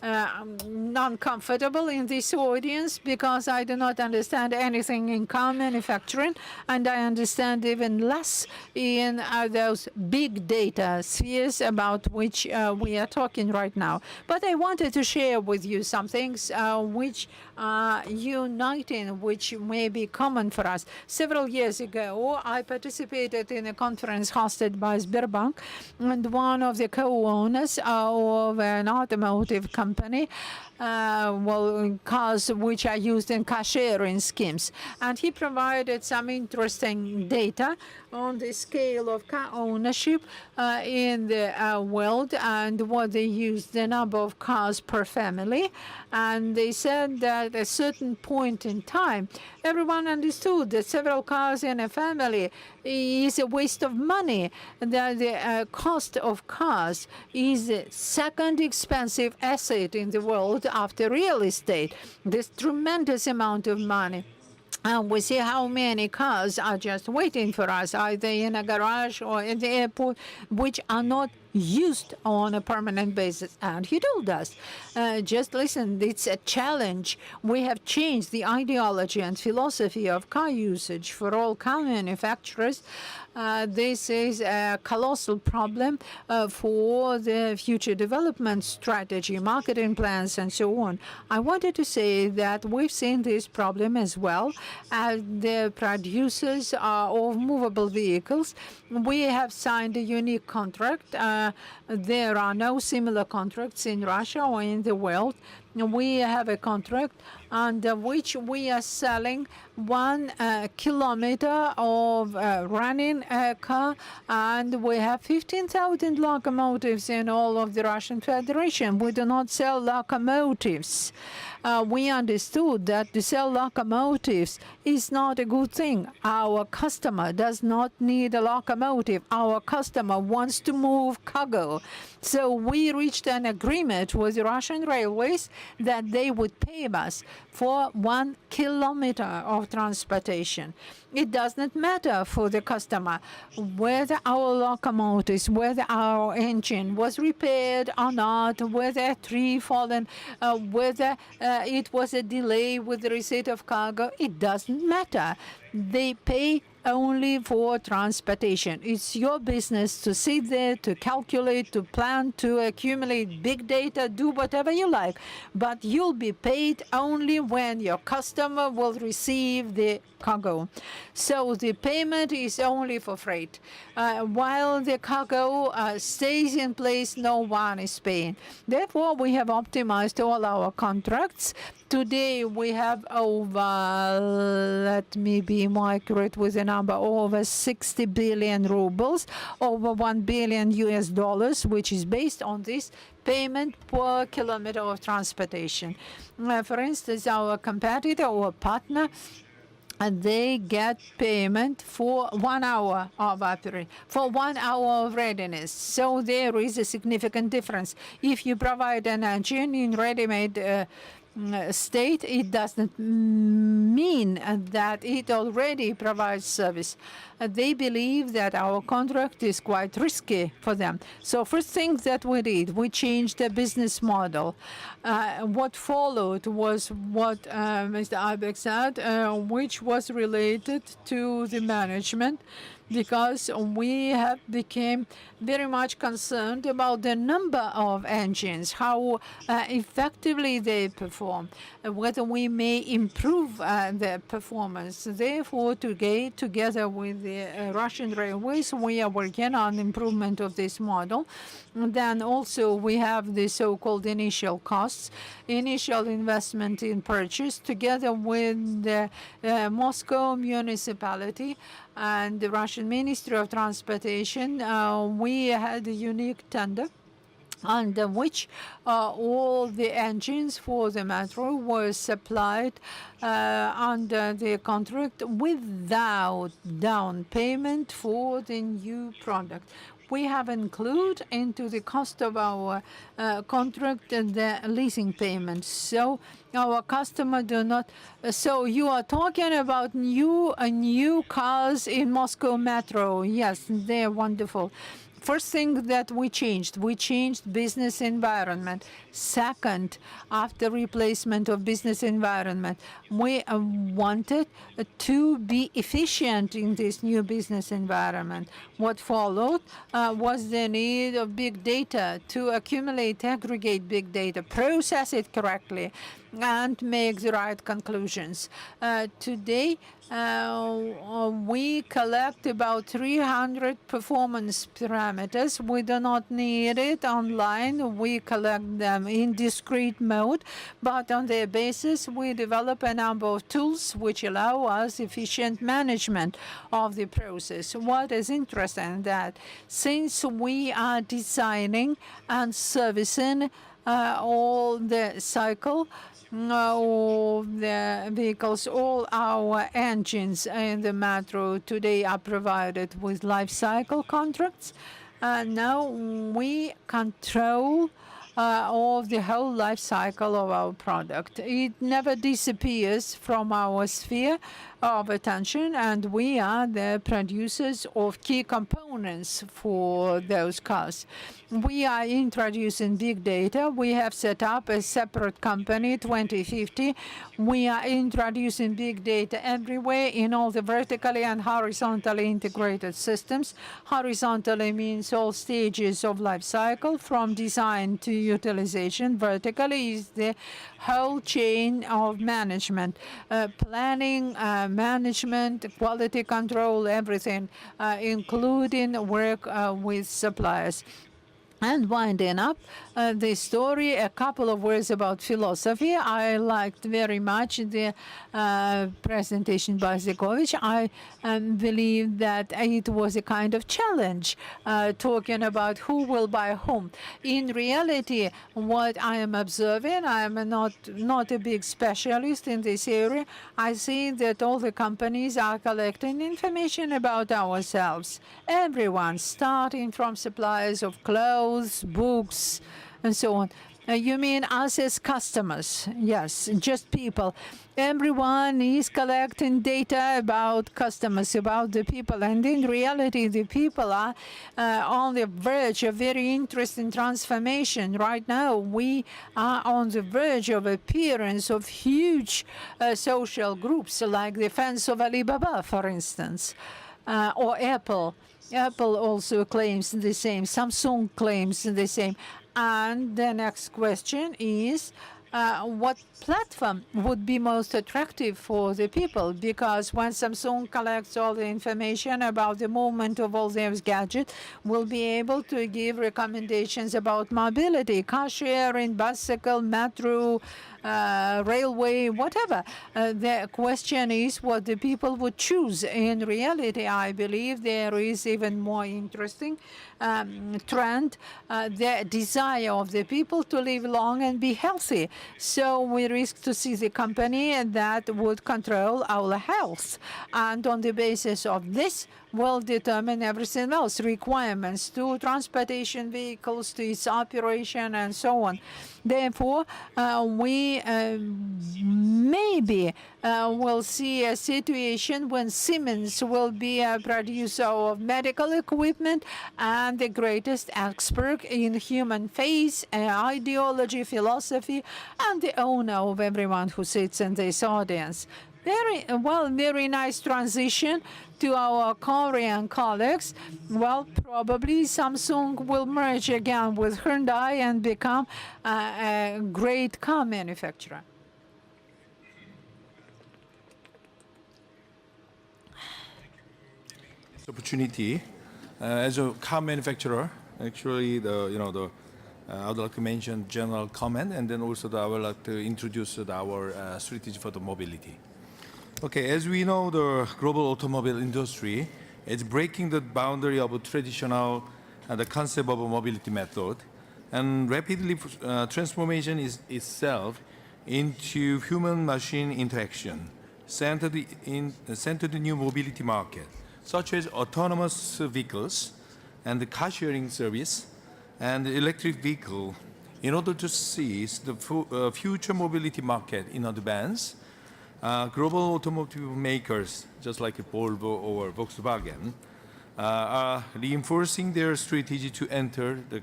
Speaker 2: uncomfortable in this audience because I do not understand anything in car manufacturing, and I understand even less in those big data spheres about which we are talking right now. But I wanted to share with you some things which are uniting, which may be common for us. Several years ago, I participated in a conference hosted by Sberbank, and one of the co-owners of an automotive company company, cars which are used in car sharing schemes. And he provided some interesting data on the scale of car ownership in the world and what they use, the number of cars per family. And they said that at a certain point in time, everyone understood that several cars in a family is a waste of money, that the cost of cars is the second expensive asset in the world after real estate. This tremendous amount of money. And we see how many cars are just waiting for us, either in a garage or in the airport, which are not used on a permanent basis. And he told us, just listen, it's a challenge. We have changed the ideology and philosophy of car usage for all car manufacturers. This is a colossal problem for the future development strategy, marketing plans, and so on. I wanted to say that we've seen this problem as well as the producers of movable vehicles. We have signed a unique contract. There are no similar contracts in Russia or in the world. We have a contract under which we are selling 1 kilometer of running a car, and we have 15,000 locomotives in all of the Russian Federation. We do not sell locomotives. We understood that to sell locomotives is not a good thing. Our customer does not need a locomotive. Our customer wants to move cargo. So we reached an agreement with the Russian railways that they would pay us for 1 kilometer of transportation. It does not matter for the customer whether our locomotives, whether our engine was repaired or not, whether a tree fallen, whether it was a delay with the receipt of cargo. It doesn't matter. They pay only for transportation. It's your business to sit there, to calculate, to plan, to accumulate big data, do whatever you like. But you'll be paid only when your customer will receive the cargo. So the payment is only for freight. While the cargo stays in place, no one is paying. Therefore, we have optimized all our contracts. Today, we have over, let me be more accurate with the number, over 60 billion rubles, over 1 billion US dollars, which is based on this payment per kilometer of transportation. For instance, our competitor or partner, they get payment for 1 hour of operation, for 1 hour of readiness. So there is a significant difference. If you provide an engine in ready-made state, it doesn't mean that it already provides service. They believe that our contract is quite risky for them. So first thing that we did, we changed the business model. What followed was what Mr. Ibeck said, which was related to the management, because we have become very much concerned about the number of engines, how effectively they perform, whether we may improve their performance. Therefore, together with the Russian railways, we are working on improvement of this model. And then also we have the so-called initial costs, initial investment in purchase, together with the Moscow municipality and the Russian Ministry of Transportation. We had a unique tender under which all the engines for the metro were supplied under the contract without down payment for the new product. We have included into the cost of our contract the leasing payments. So our customer do not. So you are talking about new cars in Moscow Metro. Yes, they're wonderful. First thing that we changed business environment. Second, after replacement of business environment, we wanted to be efficient in this new business environment. What followed was the need of big data to accumulate, aggregate big data, process it correctly, and make the right conclusions. Today, we collect about 300 performance parameters. We do not need it online. We collect them in discrete mode, but on their basis, we develop a number of tools which allow us efficient management of the process. What is interesting that since we are designing and servicing all the cycle, all the vehicles, all our engines in the metro today are provided with life cycle contracts. Now we control of the whole life cycle of our product. It never disappears from our sphere of attention, and we are the producers of key components for those cars. We are introducing big data. We have set up a separate company, 2050. We are introducing big data everywhere in all the vertically and horizontally integrated systems. Horizontally means all stages of life cycle from design to utilization. Vertically is the whole chain of management, planning, management, quality control, everything, including work with suppliers. And winding up the story, a couple of words about philosophy. I liked very much the presentation by Zekovic. I believe that it was a kind of challenge talking about who will buy whom. In reality, what I am observing, I am not a big specialist in this area. I see that all the companies are collecting information about ourselves. Everyone, starting from suppliers of clothes, books, and so on. You mean us as customers? Yes, just people. Everyone is collecting data about customers, about the people. And in reality, the people are on the verge of very interesting transformation. Right now, we are on the verge of appearance of huge social groups, like the fans of Alibaba, for instance, or Apple. Apple also claims the same. Samsung claims the same. And the next question is, what platform would be most attractive for the people? Because when Samsung collects all the information about the movement of all those gadgets, we'll be able to give recommendations about mobility, car sharing, bicycle, metro, railway, whatever. The question is what the people would choose. In reality, I believe there is even more interesting trend, the desire of the people to live long and be healthy. So we risk to see the company that would control our health. And on the basis of this, will determine everything else, requirements to transportation vehicles, to its operation, and so on. Therefore, we maybe will see a situation when Siemens will be a producer of medical equipment and the greatest expert in human face, ideology, philosophy, and the owner of everyone who sits in this audience. Very nice transition to our Korean colleagues. Well, probably Samsung will merge again with Hyundai and become a great car manufacturer.
Speaker 7: Opportunity as a car manufacturer. Actually, I would like to mention general comment, and then also I would like to introduce our strategy for the mobility. Okay, as we know, the global automobile industry is breaking the boundary of a traditional the concept of a mobility method, and rapidly transformation is itself into human-machine interaction, centered the new mobility market, such as autonomous vehicles and the car-sharing service and the electric vehicle. In order to seize the future mobility market in advance, global automotive makers, just like Volvo or Volkswagen, are reinforcing their strategy to enter the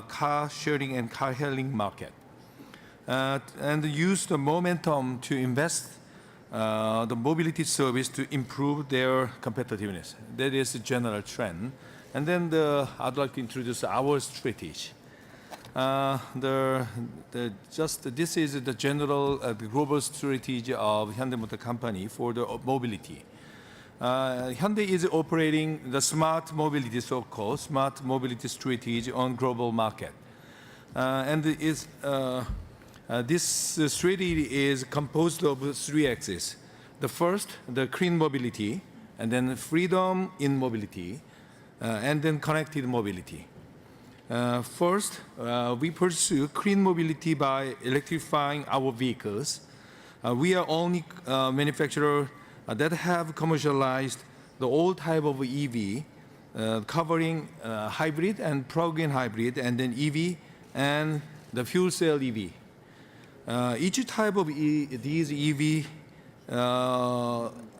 Speaker 7: car sharing and car hailing market, and use the momentum to invest the mobility service to improve their competitiveness. That is the general trend. And then I'd like to introduce our strategy. This is the general the global strategy of Hyundai Motor Company for the mobility. Hyundai is operating the smart mobility, so-called smart mobility strategy on global market. This strategy is composed of three axes. The first, the clean mobility, and then freedom in mobility, and then connected mobility. First, we pursue clean mobility by electrifying our vehicles. We are only manufacturer that have commercialized the old type of EV, covering hybrid and plug-in hybrid, and then EV and the fuel cell EV. Each type of these EV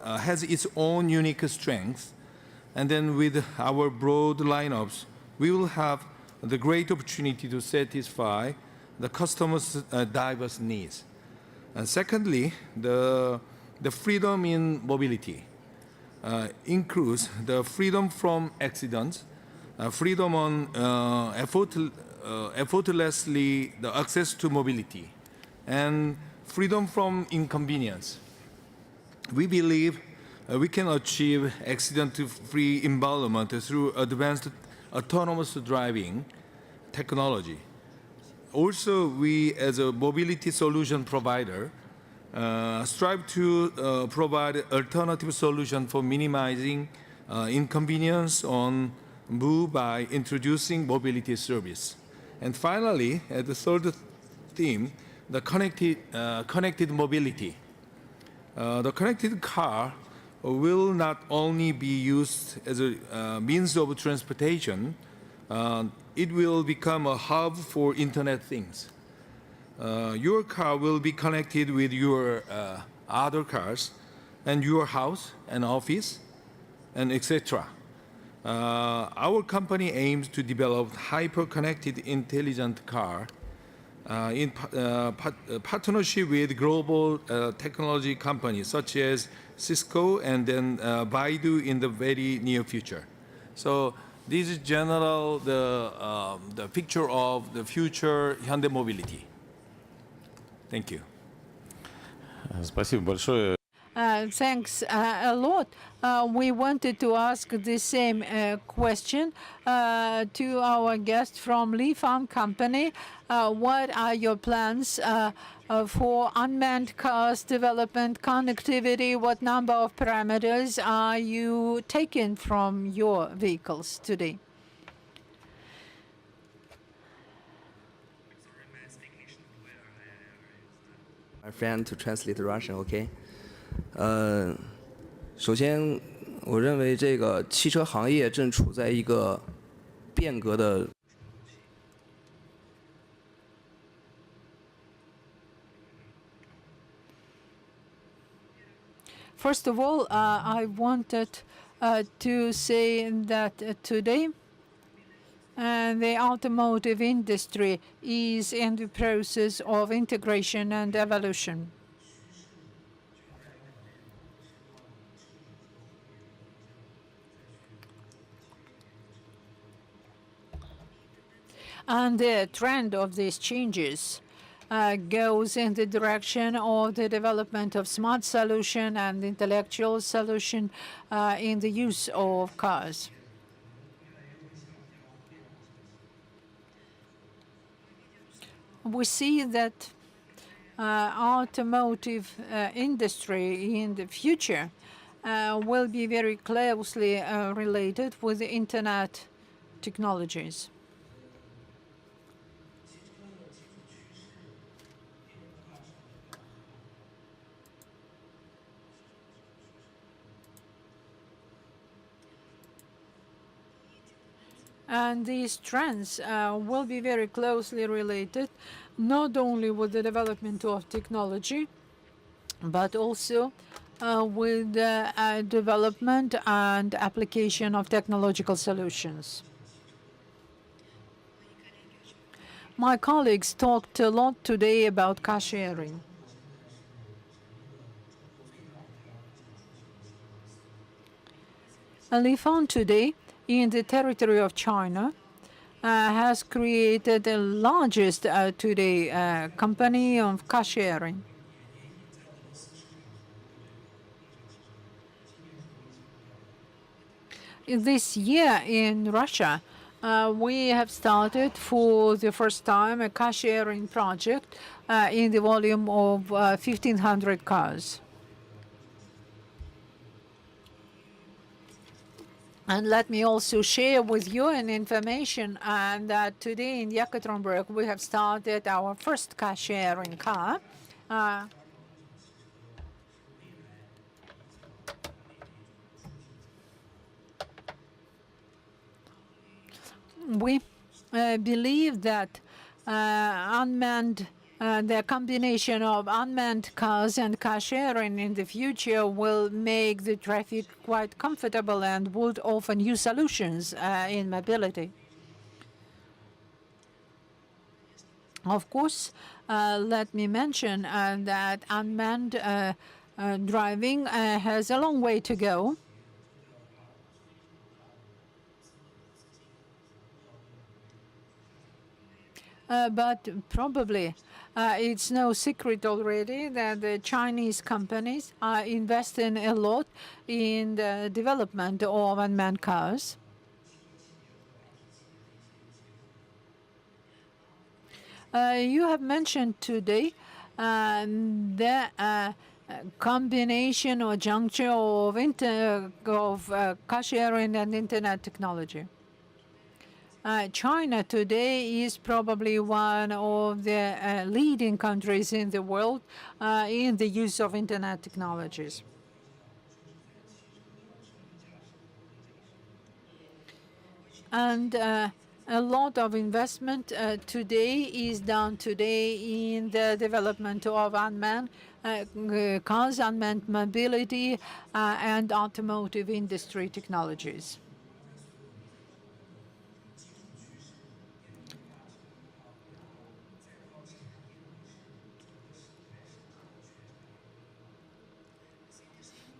Speaker 7: has its own unique strengths, and then with our broad lineups, we will have the great opportunity to satisfy the customers' diverse needs. And secondly, the freedom in mobility includes the freedom from accidents, freedom on effortlessly the access to mobility, and freedom from inconvenience. We believe we can achieve accident-free environment through advanced autonomous driving technology. Also, we as a mobility solution provider strive to provide alternative solution for minimizing inconvenience on move by introducing mobility service. And finally, the third theme, the connected mobility. The connected car will not only be used as a means of transportation, it will become a hub for Internet things. Your car will be connected with your other cars and your house and office and etc. Our company aims to develop hyper-connected intelligent car in partnership with global technology companies such as Cisco and then Baidu in the very near future. So this is general the picture of the future Hyundai mobility. Thank you.
Speaker 4: Спасибо большое.
Speaker 2: Thanks a lot. We wanted to ask the same question to our guest from Lifan Company. What are your plans for unmanned cars development, connectivity? What number of parameters are you taking from your vehicles today?
Speaker 8: My friend to translate Russian, okay? 首先，我认为这个汽车行业正处在一个变革的。
Speaker 2: First of all, I wanted to say that today the automotive industry is in the process of integration and evolution. And the trend of these changes goes in the direction of the development of smart solution and intellectual solution in the use of cars. We see that automotive industry in the future will be very closely related with the internet technologies. And these trends will be very closely related, not only with the development of technology, but also with the development and application of technological solutions. My colleagues talked a lot today about car sharing. And we found today in the territory of China, has created the largest today company of car sharing. This year in Russia, we have started for the first time a car sharing project in the volume of 1,500 cars. And let me also share with you an information that today in Yekaterinburg we have started our first car sharing car. We believe that the combination of unmanned cars and car sharing in the future will make the traffic quite comfortable and would offer new solutions in mobility. Of course, let me mention that unmanned driving has a long way to go. But probably it's no secret already that the Chinese companies are investing a lot in the development of unmanned cars. You have mentioned today the combination or juncture of car sharing and internet technology. China today is probably one of the leading countries in the world in the use of internet technologies. And a lot of investment today is done today in the development of unmanned cars, unmanned mobility, and automotive industry technologies.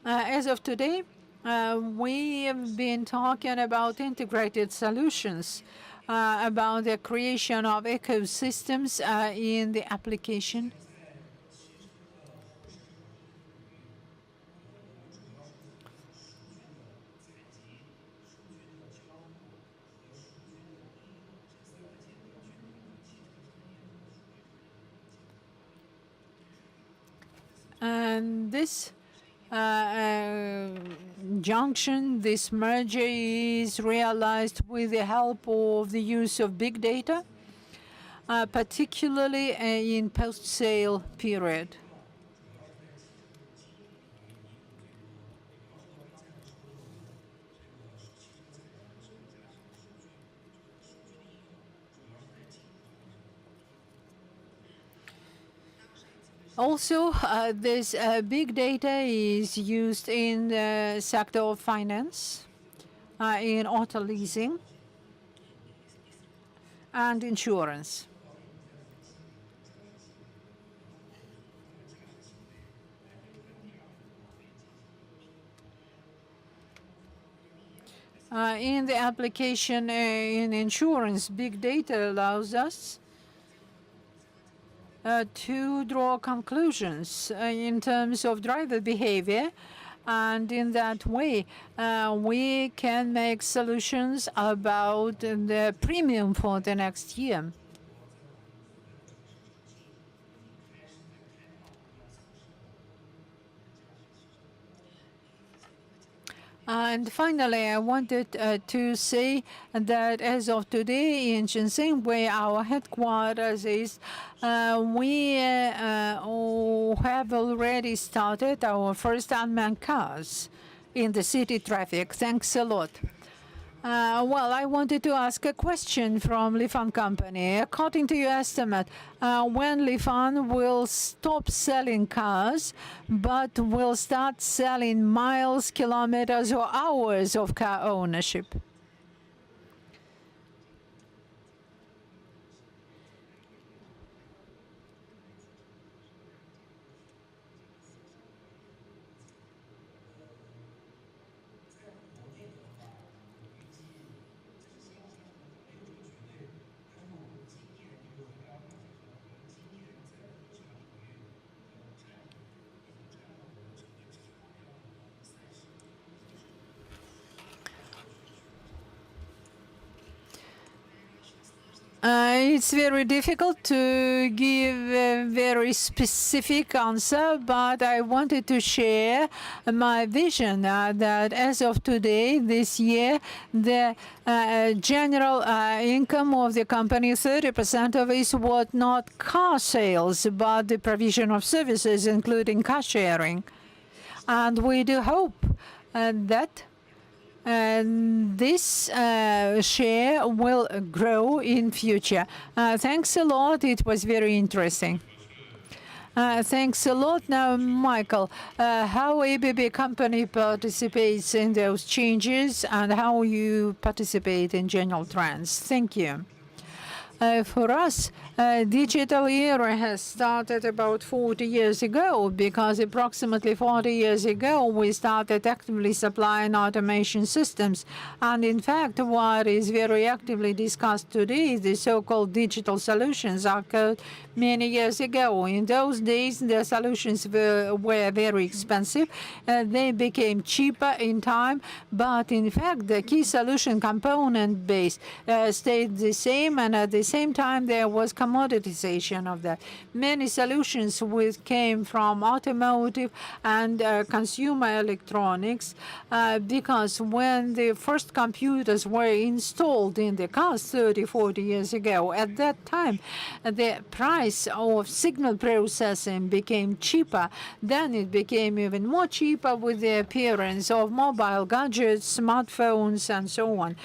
Speaker 2: As of today, we have been talking about integrated solutions, about the creation of ecosystems in the application. And this junction, this merger is realized with the help of the use of big data, particularly in post-sale period. Also, this big data is used in the sector of finance, in auto leasing, and insurance. In the application in insurance, big data allows us to draw conclusions in terms of driver behavior, and in that way we can make solutions about the premium for the next year. And finally, I wanted to say that as of today in Shenzhen, where our headquarters is, we have already started our first unmanned cars in the city traffic. Thanks a lot. Well, I wanted to ask a question from Lifan company. According to your estimate, when Lifan will stop selling cars, but will start selling miles, kilometers, or hours of car ownership? It's very difficult to give a very specific answer, but I wanted to share my vision that as of today, this year, the general income of the company, 30% of it was not car sales, but the provision of services, including car sharing. And we do hope that this share will grow in future. Thanks a lot. It was very interesting. Thanks a lot. Now, Michael, how ABB company participates in those changes and how you participate in general trends? Thank you. For us, digital era has started about 40 years ago, because approximately 40 years ago we started actively supplying automation systems. And in fact, what is very actively discussed today, the so-called digital solutions, occurred many years ago. In those days, the solutions were very expensive. They became cheaper in time, but in fact, the key solution component base stayed the same, and at the same time, there was commoditization of that. Many solutions came from automotive and consumer electronics, because when the first computers were installed in the cars 30, 40 years ago, at that time, the price of signal processing became cheaper. Then it became even more cheaper with the appearance of mobile gadgets, smartphones, and so on.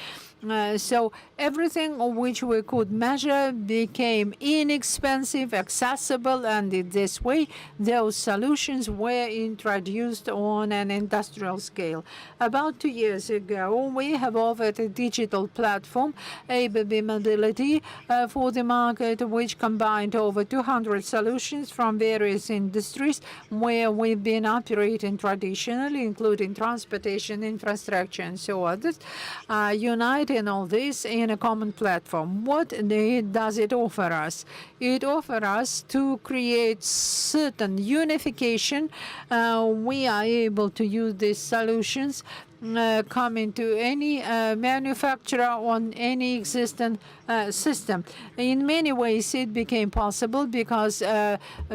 Speaker 2: So everything which we could measure became inexpensive, accessible, and in this way, those solutions were introduced on an industrial scale. About 2 years ago, we have offered a digital platform, ABB Mobility, for the market, which combined over 200 solutions from various industries where we've been operating traditionally, including transportation, infrastructure, and so others, uniting all this in a common platform. What does it offer us? It offers us to create certain unification. We are able to use these solutions coming to any manufacturer on any existing system. In many ways, it became possible because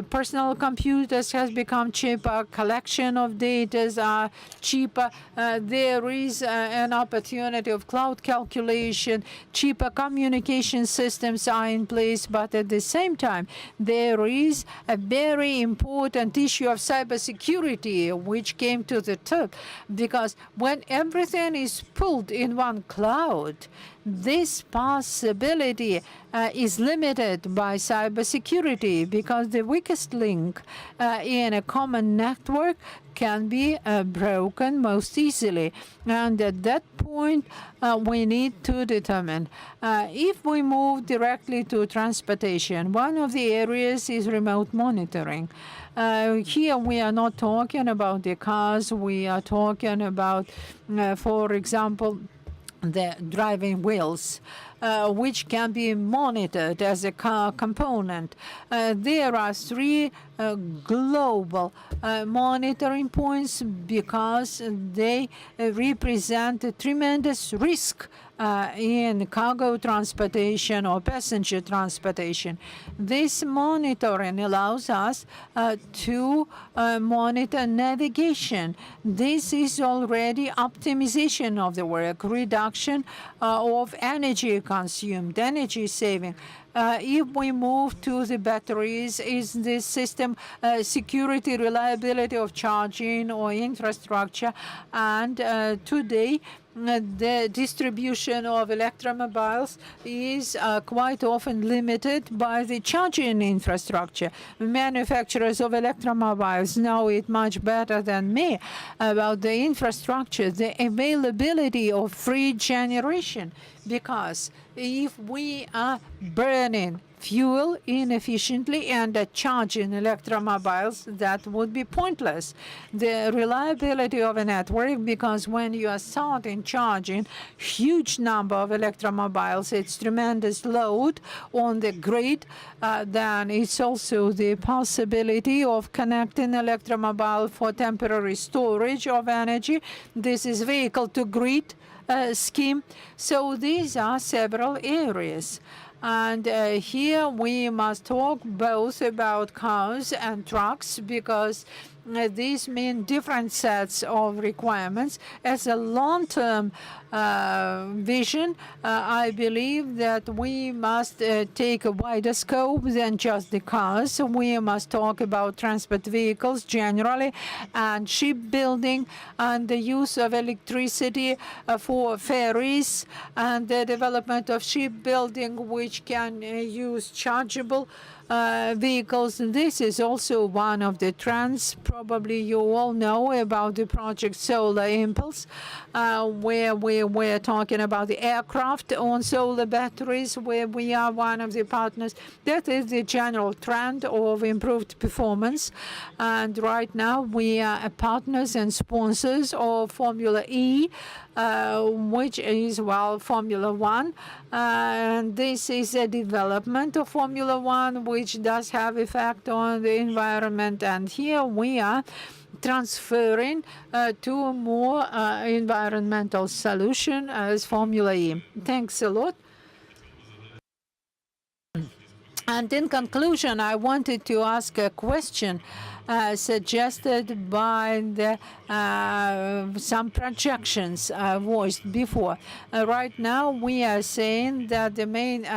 Speaker 2: personal computers has become cheaper, collection of data are cheaper. There is an opportunity of cloud calculation, cheaper communication systems are in place, but at the same time, there is a very important issue of cybersecurity which came to the top, because when everything is pulled in one cloud, this possibility is limited by cybersecurity, because the weakest link in a common network can be broken most easily. And at that point, we need to determine if we move directly to transportation. One of the areas is remote monitoring. Here we are not talking about the cars, we are talking about, for example, the driving wheels, which can be monitored as a car component. There are 3 global monitoring points because they represent a tremendous risk in cargo transportation or passenger transportation. This monitoring allows us to monitor navigation. This is already optimization of the work, reduction of energy consumed, energy saving. If we move to the batteries, is this system security, reliability of charging or infrastructure? And today, the distribution of electromobiles is quite often limited by the charging infrastructure. Manufacturers of electromobiles know it much better than me about the infrastructure, the availability of free generation, because if we are burning fuel inefficiently and charging electromobiles, that would be pointless. The reliability of a network, because when you are starting charging huge number of electromobiles, it's tremendous load on the grid. Then it's also the possibility of connecting electromobile for temporary storage of energy. This is vehicle to grid scheme. So these are several areas. And here we must talk both about cars and trucks, because these mean different sets of requirements. As a long-term vision, I believe that we must take a wider scope than just the cars. We must talk about transport vehicles generally, and shipbuilding, and the use of electricity for ferries, and the development of shipbuilding which can use chargeable vehicles. This is also one of the trends. Probably you all know about the project Solar Impulse, where we were talking about the aircraft on solar batteries, where we are one of the partners. That is the general trend of improved performance. And right now we are partners and sponsors of Formula E, which is, well, Formula One. And this is a development of Formula One, which does have effect on the environment. And here we are transferring to a more environmental solution as Formula E. Thanks a lot. And in conclusion, I wanted to ask a question suggested by some projections voiced before. Right now, we are saying that the main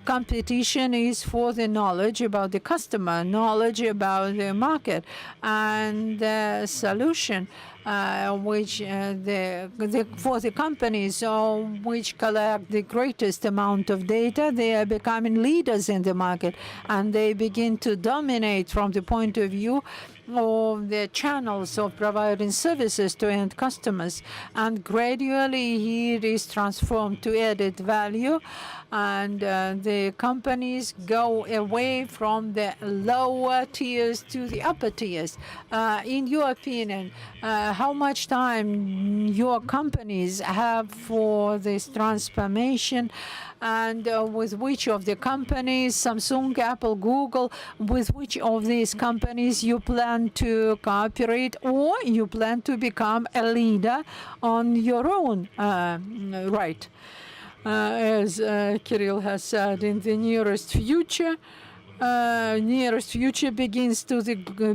Speaker 2: competition is for the knowledge about the customer, knowledge about the market, and the solution which for the companies which collect the greatest amount of data, they are becoming leaders in the market, and they begin to dominate from the point of view of the channels of providing services to end customers. And gradually it is transformed to added value, and the companies go away from the lower tiers to the upper tiers. In your opinion, how much time your companies have for this transformation, and with which of the companies, Samsung, Apple, Google, with which of these companies you plan to cooperate, or you plan to become a leader on your own right? As Kirill has said, in the nearest future,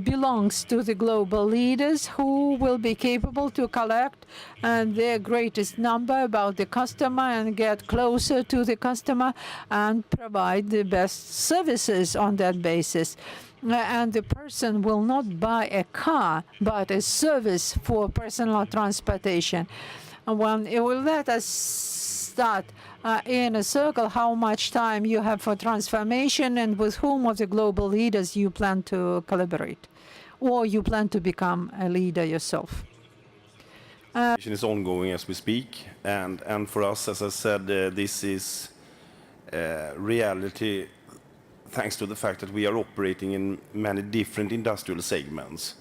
Speaker 2: belongs to the global leaders, who will be capable to collect their greatest number about the customer and get closer to the customer and provide the best services on that basis. And the person will not buy a car, but a service for personal transportation. Well, it will let us start in a circle how much time you have for transformation, and with whom of the global leaders you plan to collaborate, or you plan to become a leader yourself.
Speaker 5: Is ongoing as we speak, and for us, as I said, this is reality thanks to the fact that we are operating in many different industrial segments.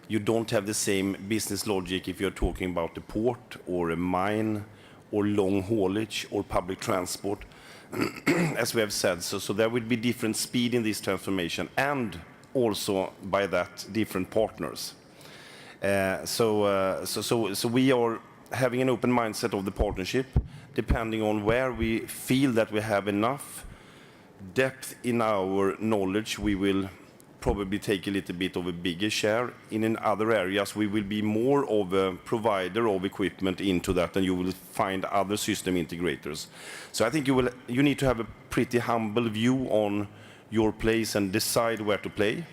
Speaker 5: You don't have the same business logic if you're talking about a port or a mine or long haulage or public transport, as we have said. So there will be different speed in this transformation, and also by that different partners. So we are having an open mindset of the partnership, depending on where we feel that we have enough depth in our knowledge. We will probably take a little bit of a bigger share. In other areas, we will be more of a provider of equipment into that, and you will find other system integrators. So I think you need to have a pretty humble view on your place and decide where to play.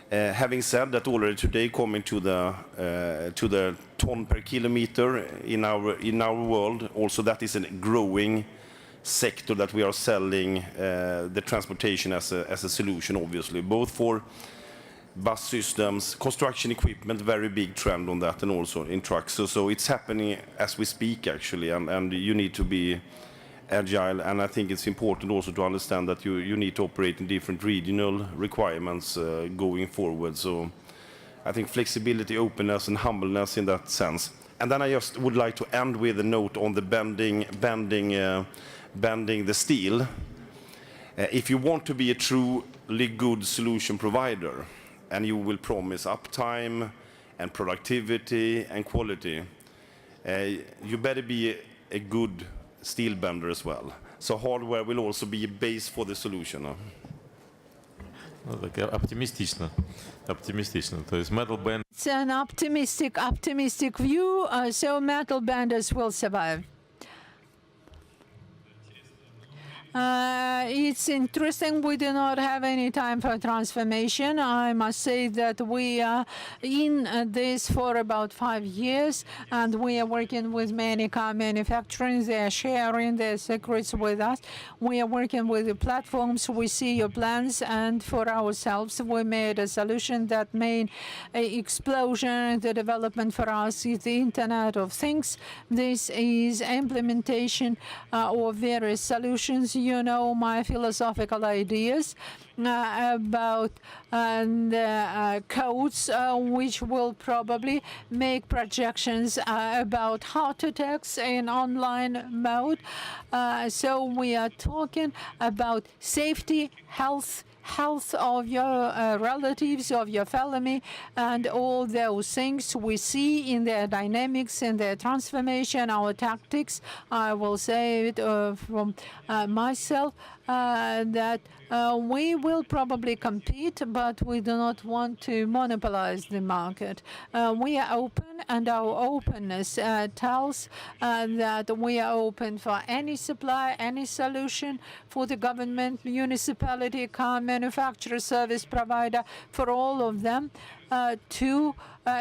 Speaker 5: Having said that, already today, coming to the ton per kilometer in our world, also that is a growing sector that we are selling the transportation as a solution, obviously, both for bus systems, construction equipment, very big trend on that, and also in trucks. So it's happening as we speak, actually, and you need to be agile, and I think it's important also to understand that you need to operate in different regional requirements going forward. So I think flexibility, openness, and humbleness in that sense. And then I just would like to end with a note on the bending the steel. If you want to be a truly good solution provider, and you will promise uptime and productivity and quality, you better be a good steel bender as well. So hardware will also be a base for the solution.
Speaker 4: Ну, так оптимистично. Оптимистично. То есть metal band.
Speaker 2: It's an optimistic view, so metal benders will survive. It's interesting. We do not have any time for transformation. I must say that we are in this for about 5 years, and we are working with many car manufacturers. They are sharing their secrets with us. We are working with the platforms. We see your plans, and for ourselves, we made a solution that made an explosion. The development for us is the Internet of Things. This is implementation of various solutions. You know my philosophical ideas about the codes, which will probably make projections about heart attacks in online mode. So we are talking about safety, health of your relatives, of your family, and all those things we see in their dynamics, in their transformation, our tactics. I will say it from myself that we will probably compete, but we do not want to monopolize the market. We are open, and our openness tells that we are open for any supply, any solution for the government, municipality, car manufacturer, service provider, for all of them to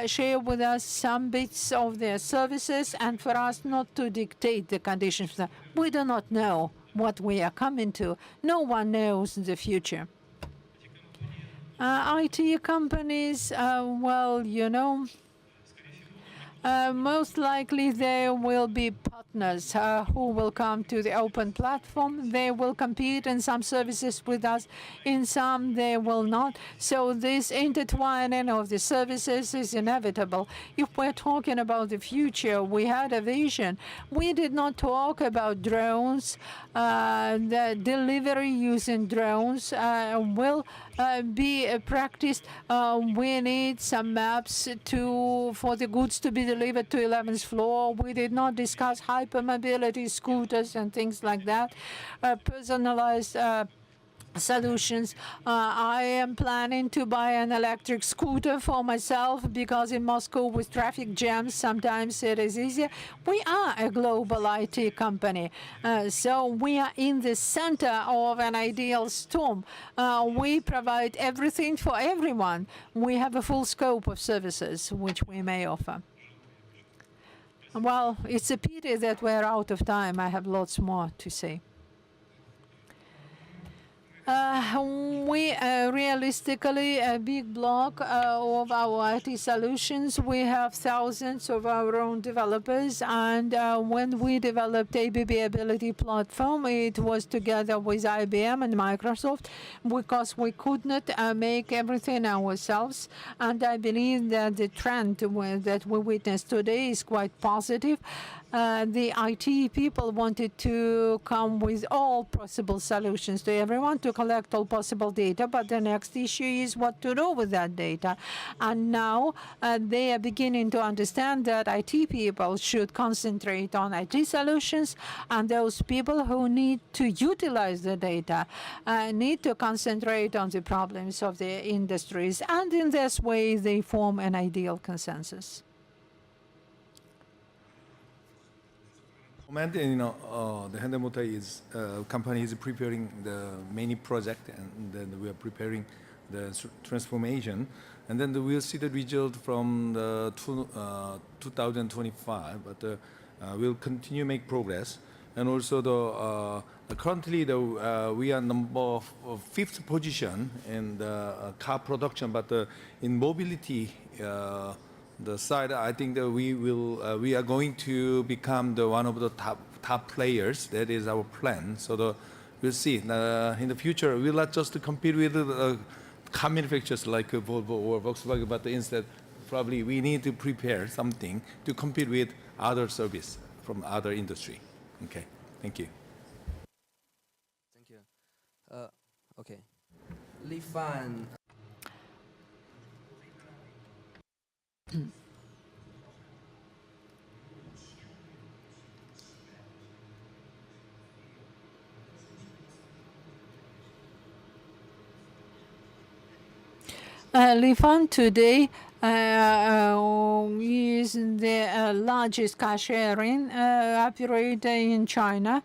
Speaker 2: share with us some bits of their services, and for us not to dictate the conditions. We do not know what we are coming to. No one knows the future. IT companies, well, you know, most likely there will be partners who will come to the open platform. They will compete in some services with us, in some they will not. So this intertwining of the services is inevitable. If we're talking about the future, we had a vision. We did not talk about drones. The delivery using drones will be practiced. We need some maps for the goods to be delivered to 11th floor. We did not discuss hypermobility scooters and things like that. Personalized solutions. I am planning to buy an electric scooter for myself because in Moscow with traffic jams sometimes it is easier. We are a global IT company, so we are in the center of an ideal storm. We provide everything for everyone. We have a full scope of services which we may offer. Well, it's a pity that we're out of time. I have lots more to say. We realistically a big block of our IT solutions. We have thousands of our own developers, and when we developed ABB Ability Platform, it was together with IBM and Microsoft because we could not make everything ourselves. And I believe that the trend that we witness today is quite positive. The IT people wanted to come with all possible solutions to everyone to collect all possible data, but the next issue is what to do with that data. And now they are beginning to understand that IT people should concentrate on IT solutions, and those people who need to utilize the data need to concentrate on the problems of their industries. And in this way, they form an ideal consensus.
Speaker 7: And you know, the Hyundai Motor company is preparing the many project, and then we are preparing the transformation, and then we'll see the result from the 2025. But we'll continue make progress, and also currently we are number 5th position in the car production, but in mobility. The side, I think that we are going to become one of the top players. That is our plan. So we'll see. In the future, we'll not just compete with car manufacturers like Volvo or Volkswagen, but instead, probably we need to prepare something to compete with other service from other industry. Okay, thank you.
Speaker 8: Thank you. Okay. Li Fan.
Speaker 2: Lifan today is the largest car sharing operator in China.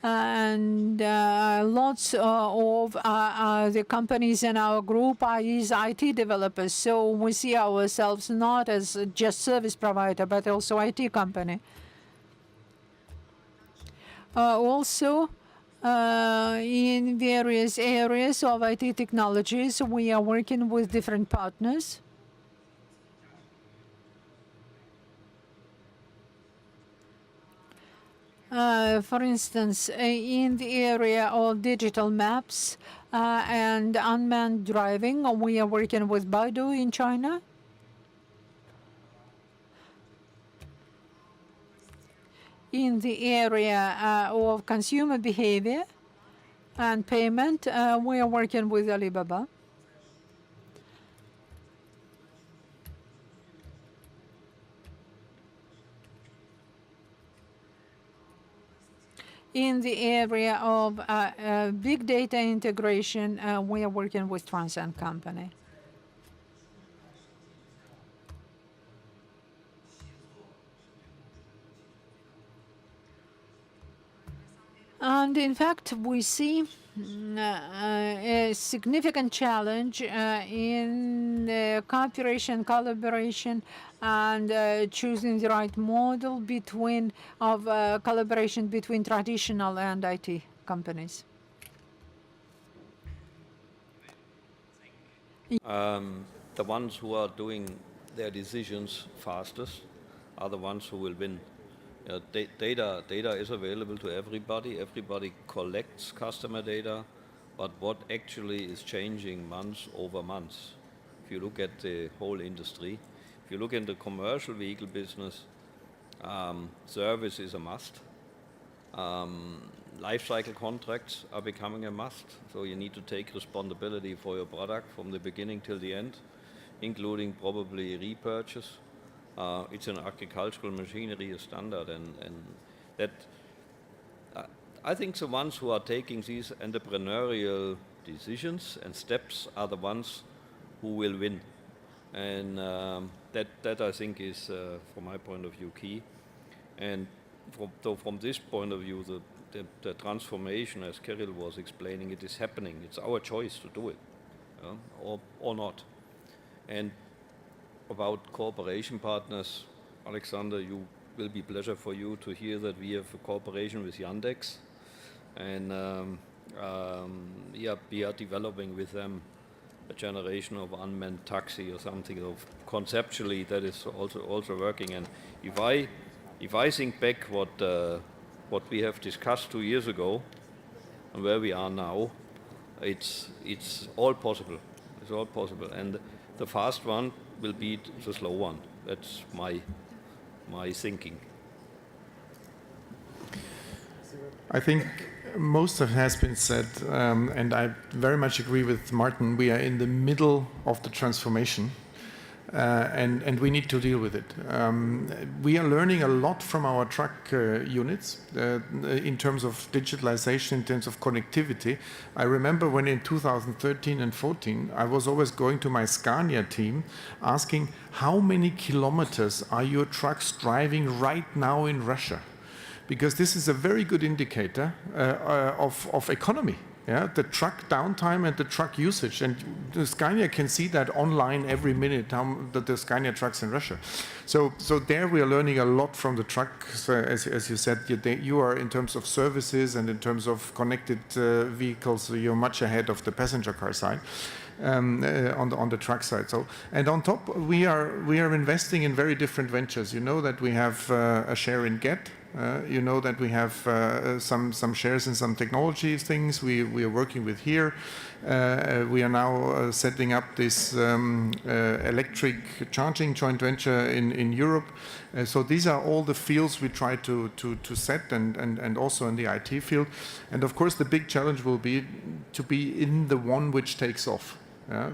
Speaker 2: And lots of the companies in our group are IT developers. So we see ourselves not as just service provider, but also IT company. Also, in various areas of IT technologies, we are working with different partners. For instance, in the area of digital maps and unmanned driving, we are working with Baidu in China. In the area of consumer behavior and payment, we are working with Alibaba. In the area of big data integration, we are working with Transcend Company. And in fact, we see a significant challenge in cooperation, collaboration, and choosing the right model of collaboration between traditional and IT companies.
Speaker 3: The ones who are doing their decisions fastest are the ones who will win. Data is available to everybody. Everybody collects customer data, but what actually is changing months over months? If you look at the whole industry, if you look in the commercial vehicle business, service is a must. Life cycle contracts are becoming a must. So you need to take responsibility for your product from the beginning till the end, including probably repurchase. It's an agricultural machinery a standard, and that I think the ones who are taking these entrepreneurial decisions and steps are the ones who will win, and that I think is, from my point of view, key. And from this point of view, the transformation, as Kirill was explaining, it is happening. It's our choice to do it, or not. And about cooperation partners, Alexander, you will be pleasure for you to hear that we have a cooperation with Yandex, and we are developing with them a generation of unmanned taxi or something. Of conceptually, that is also working. And if I think back what we have discussed 2 years ago and where we are now, it's all possible. It's all possible, and the fast one will beat the slow one. That's my thinking.
Speaker 6: I think most of it has been said, and I very much agree with Martin. We are in the middle of the transformation, and we need to deal with it. We are learning a lot from our truck units in terms of digitalization, in terms of connectivity. I remember when in 2013 and 14, I was always going to my Scania team asking, how many kilometers are your trucks driving right now in Russia? Because this is a very good indicator of economy. Yeah, the truck downtime and the truck usage, and the Scania can see that online every minute, the Scania trucks in Russia. So there we are learning a lot from the trucks. As you said, you are in terms of services and in terms of connected vehicles, you're much ahead of the passenger car side. On the truck side. So, and on top, we are investing in very different ventures. You know that we have a share in Get. You know that we have some shares in some technology things we are working with here. We are now setting up this electric charging joint venture in Europe. So these are all the fields we try to set, and also in the IT field. And of course, the big challenge will be to be in the one which takes off.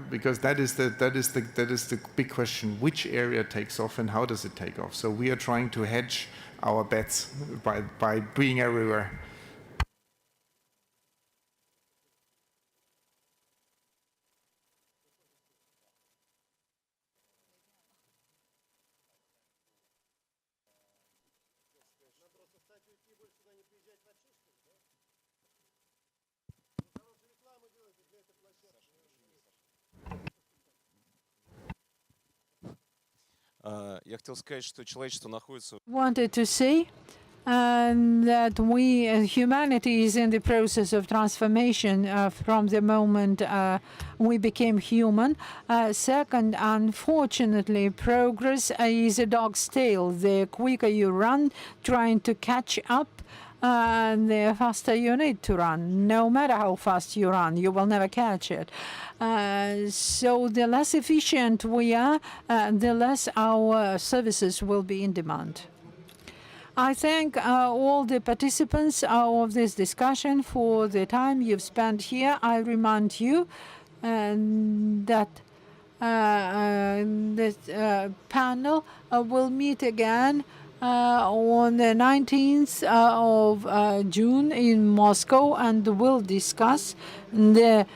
Speaker 6: Because that is the big question: which area takes off and how does it take off? So we are trying to hedge our bets by being everywhere.
Speaker 9: Я хотел сказать, что человечество находится
Speaker 2: Wanted to say that humanity is in the process of transformation from the moment we became human. Second, unfortunately, progress is a dog's tail. The quicker you run, trying to catch up, the faster you need to run. No matter how fast you run, you will never catch it. So the less efficient we are, the less our services will be in demand. I thank all the participants of this discussion for the time you've spent here. I remind you that this panel will meet again on the 19th of June in Moscow, and will discuss the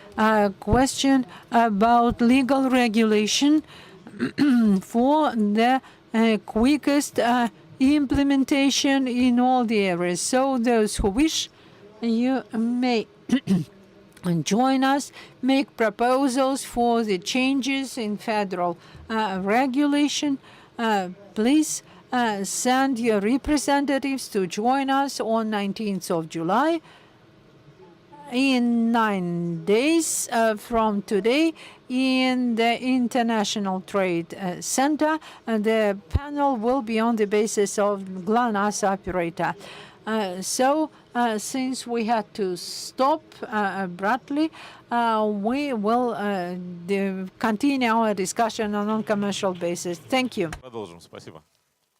Speaker 2: question about legal regulation for the quickest implementation in all the areas. So those who wish, you may join us, make proposals for the changes in federal regulation. Please send your representatives to join us on 19th of July. In 9 days from today in the International Trade Center. The panel will be on the basis of GLONASS operator. Since we had to stop abruptly, we will continue our discussion on non-commercial basis. Thank you.
Speaker 4: Продолжим. Спасибо.